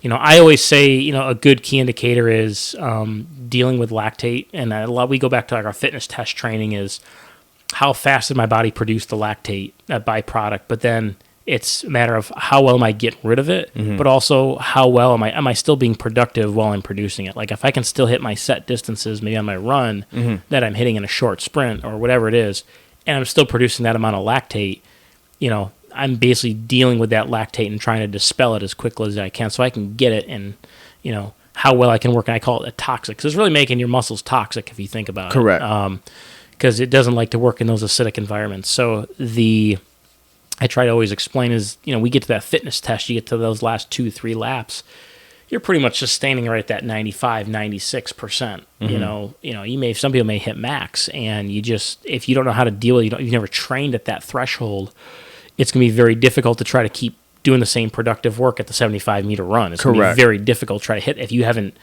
I always say a good key indicator is dealing with lactate, and we go back to like our fitness test training is, how fast did my body produce the lactate, that byproduct? But then it's a matter of how well am I getting rid of it, but also how well am I still being productive while I'm producing it? Like if I can still hit my set distances, maybe on my run that I'm hitting in a short sprint or whatever it is, and I'm still producing that amount of lactate, I'm basically dealing with that lactate and trying to dispel it as quickly as I can so I can get it and, how well I can work. And I call it a toxic, because it's really making your muscles toxic if you think about it. Correct. Because it doesn't like to work in those acidic environments. So I try to always explain is, we get to that fitness test, you get to those last 2-3 laps, you're pretty much sustaining right at that 95, 96%. Some people may hit max, and if you don't know how to deal with it, you've never trained at that threshold, it's going to be very difficult to try to keep doing the same productive work at the 75-meter run. It's going to be very difficult to try to hit if you haven't,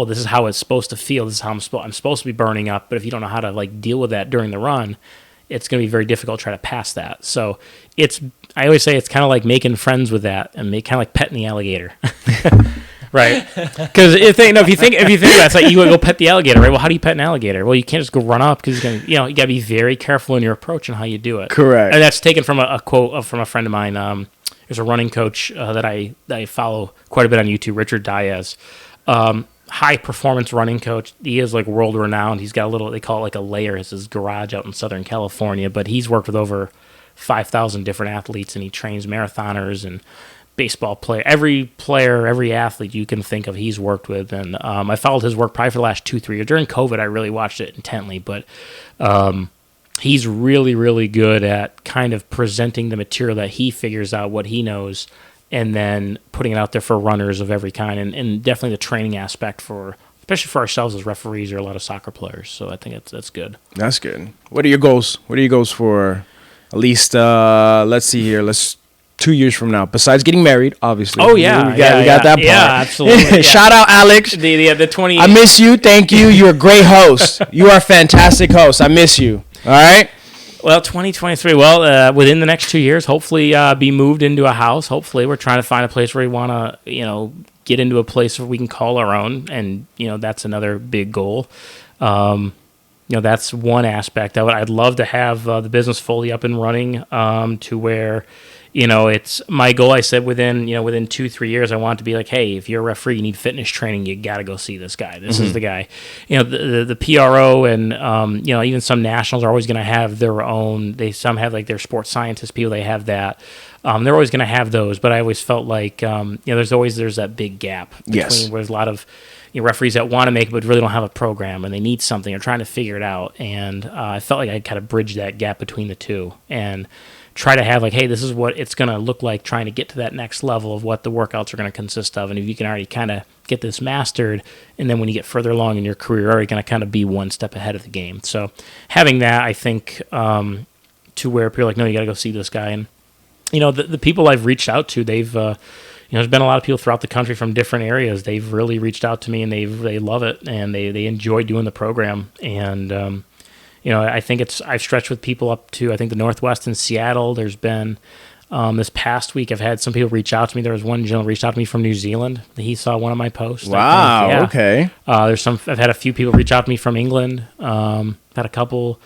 this is how it's supposed to feel. This is how I'm supposed to be burning up. But if you don't know how to deal with that during the run, it's going to be very difficult to try to pass that. So I always say it's kind of like making friends with that, and kind of like petting the alligator, right? Because if you think about it, it's like you go pet the alligator, right? Well, how do you pet an alligator? Well, you can't just go run up because you got to be very careful in your approach and how you do it. Correct. And that's taken from a quote from a friend of mine. There's a running coach that I follow quite a bit on YouTube, Richard Diaz. High performance running coach. He is world renowned. He's got they call it a layer. It's his garage out in Southern California, but he's worked with over 5,000 different athletes, and he trains marathoners and baseball player, every athlete you can think of, he's worked with. And I followed his work probably for the last 2-3 years. During COVID, I really watched it intently, but he's really, really good at kind of presenting the material that he figures out what he knows, and then putting it out there for runners of every kind, and definitely the training aspect especially for ourselves as referees or a lot of soccer players. So I think that's good. That's good. What are your goals? What are your goals for at least, let's see here, 2 years from now, besides getting married, obviously. Oh, yeah. We got that part. Yeah, absolutely. Yeah. Shout out, Alex. The 20. I miss you. Thank you. You're a great host. You are a fantastic host. I miss you. All right? Well, 2023. Well, within the next 2 years, hopefully be moved into a house. Hopefully we're trying to find a place where we want to, get into a place where we can call our own. And, that's another big goal. That's one aspect of it. I'd love to have the business fully up and running to where, it's my goal. I said within 2-3 years, I want it to be like, hey, if you're a referee, you need fitness training, you got to go see this guy. This is the guy. The PRO and, even some nationals are always going to have their own. Some have like their sports scientist people. They have that. They're always going to have those. But I always felt like, there's that big gap between where there's a lot of referees that want to make it but really don't have a program, and they need something or trying to figure it out. And I felt like I kind of bridge that gap between the two and try to have like, hey, this is what it's going to look like trying to get to that next level of what the workouts are going to consist of. And if you can already kind of get this mastered, and then when you get further along in your career, you're already going to kind of be one step ahead of the game. So having that, I think, to where people are like, no, you got to go see this guy. And, the people I've reached out to, they've, there's been a lot of people throughout the country from different areas. They've really reached out to me, and they love it, and they enjoy doing the program. And, I think I've stretched with people up to, I think, the Northwest and Seattle. There's been, this past week, I've had some people reach out to me. There was one gentleman reached out to me from New Zealand. He saw one of my posts. Wow, okay. I've had a few people reach out to me from England. Had a couple,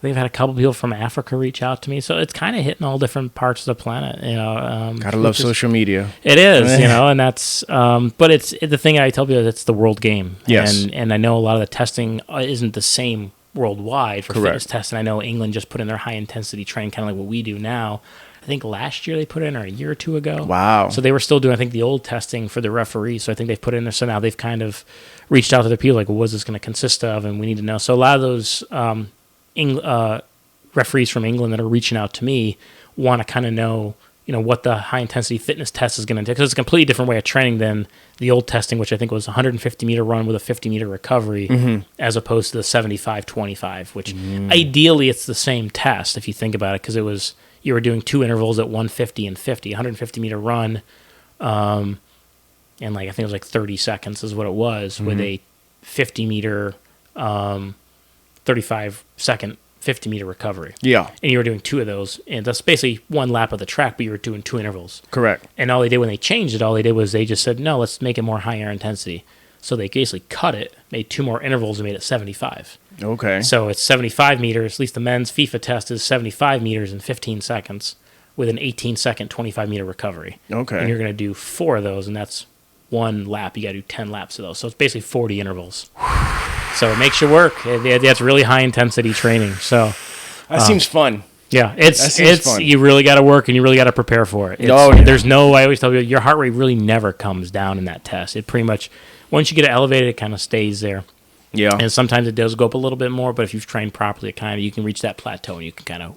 They've had a couple people from Africa reach out to me, so it's kind of hitting all different parts of the planet. Gotta love social media. It is, and that's. But it's the thing I tell people, it's the world game. Yes, and I know a lot of the testing isn't the same worldwide for fitness testing. I know England just put in their high intensity training, kind of like what we do now. I think last year they put in, or a year or two ago. Wow. So they were still doing, I think, the old testing for the referees. So I think they've put in there. So now they've kind of reached out to their people, like, well, what is this going to consist of? And we need to know. So a lot of those referees from England that are reaching out to me want to kind of know, what the high intensity fitness test is going to do, because it's a completely different way of training than the old testing, which I think was a 150 meter run with a 50 meter recovery, as opposed to the 75-25, which ideally it's the same test if you think about it, because you were doing two intervals at 150 and 50, 150 meter run, and I think it was 30 seconds is what it was, with a 50 meter 35 second 50 meter recovery. Yeah. And you were doing two of those, and that's basically one lap of the track, but you were doing two intervals. Correct. And all they did when they changed it, was they just said, no, let's make it more higher intensity. So they basically cut it, made two more intervals, and made it 75. Okay. So it's 75 meters, at least the men's FIFA test is 75 meters in 15 seconds with an 18-second 25-meter recovery. Okay. And you're going to do 4 of those, and that's one lap. You got to do 10 laps of those. So it's basically 40 intervals. So it makes you work. That's really high-intensity training. So that seems fun. Yeah, it's fun. You really got to work, and you really got to prepare for it. There's no. I always tell people, your heart rate really never comes down in that test. It pretty much, once you get it elevated, it kind of stays there. Yeah. And sometimes it does go up a little bit more, but if you've trained properly, you can reach that plateau, and you can kind of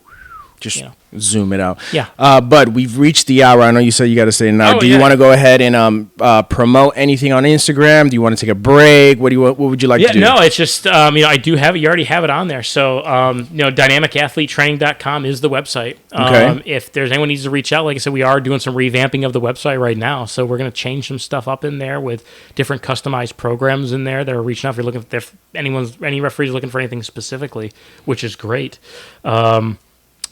just zoom it out. Yeah. But we've reached the hour. I know you said you got to say it now. Do you want to go ahead and promote anything on Instagram? Do you want to take a break? What would you like to do? No, it's just I do have it. You already have it on there. So dynamicathletetraining.com is the website. Okay. If there's anyone needs to reach out, like I said, we are doing some revamping of the website right now. So we're going to change some stuff up in there with different customized programs in there that are reaching out if you're looking, if any referees looking for anything specifically, which is great.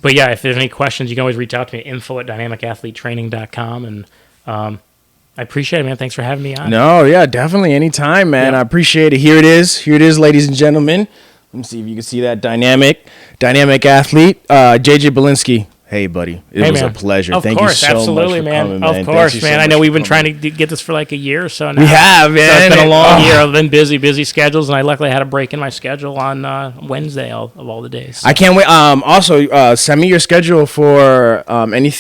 But yeah, if there's any questions, you can always reach out to me, info@dynamicathletetraining.com. And I appreciate it, man. Thanks for having me on. No, yeah, definitely. Anytime, man. Yeah. I appreciate it. Here it is, ladies and gentlemen. Let me see if you can see that dynamic athlete, JJ Bilinski. Hey, buddy. It was a pleasure. Thank you so much for coming, man. Of course, man. I know we've been trying to get this for like a year or so now. We have, man. So it's been a long year. I've been busy schedules, and I luckily had a break in my schedule on Wednesday of all the days. So. I can't wait. Also, send me your schedule for any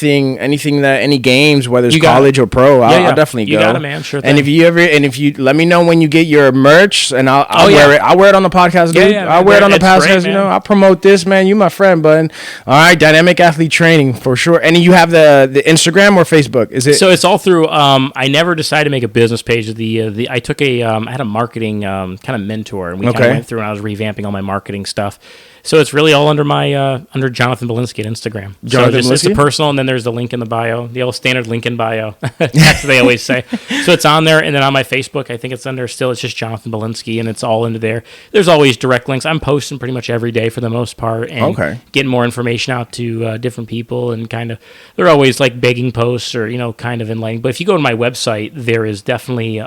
games, whether it's college or pro. I'll definitely go. You got it, man. Sure thing. And if you let me know when you get your merch, and I'll wear it. I'll wear it on the podcast, dude. I'll wear it on the podcast. You know, I'll promote this, man. You my friend, bud. All right, Dynamic Athlete Training for sure. And you have the Instagram or Facebook? Is it? So it's all through. I never decided to make a business page. I took I had a marketing kind of mentor, and we kind of went through, and I was revamping all my marketing stuff. So it's really all under my under Jonathan Bilinski at Instagram. It's a personal, and then there's the link in the bio, the old standard link in bio. That's what they always say. So it's on there, and then on my Facebook, I think it's just Jonathan Bilinski, and it's all into there. There's always direct links. I'm posting pretty much every day for the most part, and getting more information out to different people, and kind of they're always like begging posts or kind of enlightening. But if you go to my website, there is definitely.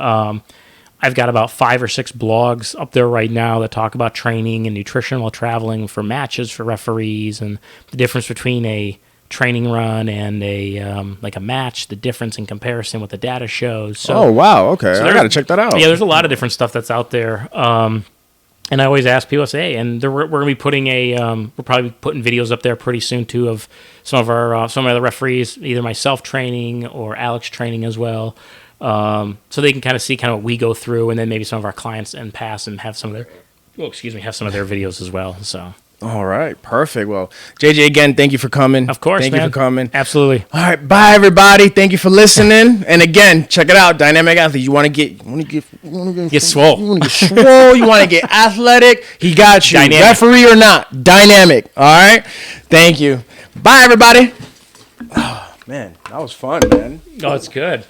I've got about 5 or 6 blogs up there right now that talk about training and nutrition while traveling for matches for referees, and the difference between a training run and a match, the difference in comparison what the data shows. So, oh, wow. Okay. So I got to check that out. Yeah, there's a lot of different stuff that's out there. And I always ask people, I say, hey, and we're going to be putting we're probably putting videos up there pretty soon too of some of the referees, either myself training or Alex training as well. So they can kind of see what we go through, and then maybe some of our clients and pass and have some of their videos as well. So. All right, perfect. Well, JJ, again, thank you for coming. Of course, thank you for coming. Absolutely. All right, bye everybody. Thank you for listening. And again, check it out, Dynamic Athlete. You want to get swole. You want to get swole. You want to get athletic. He got you. Dynamic. Referee or not, dynamic. All right. Thank you. Bye everybody. Oh, man, that was fun, man. Oh, it's good.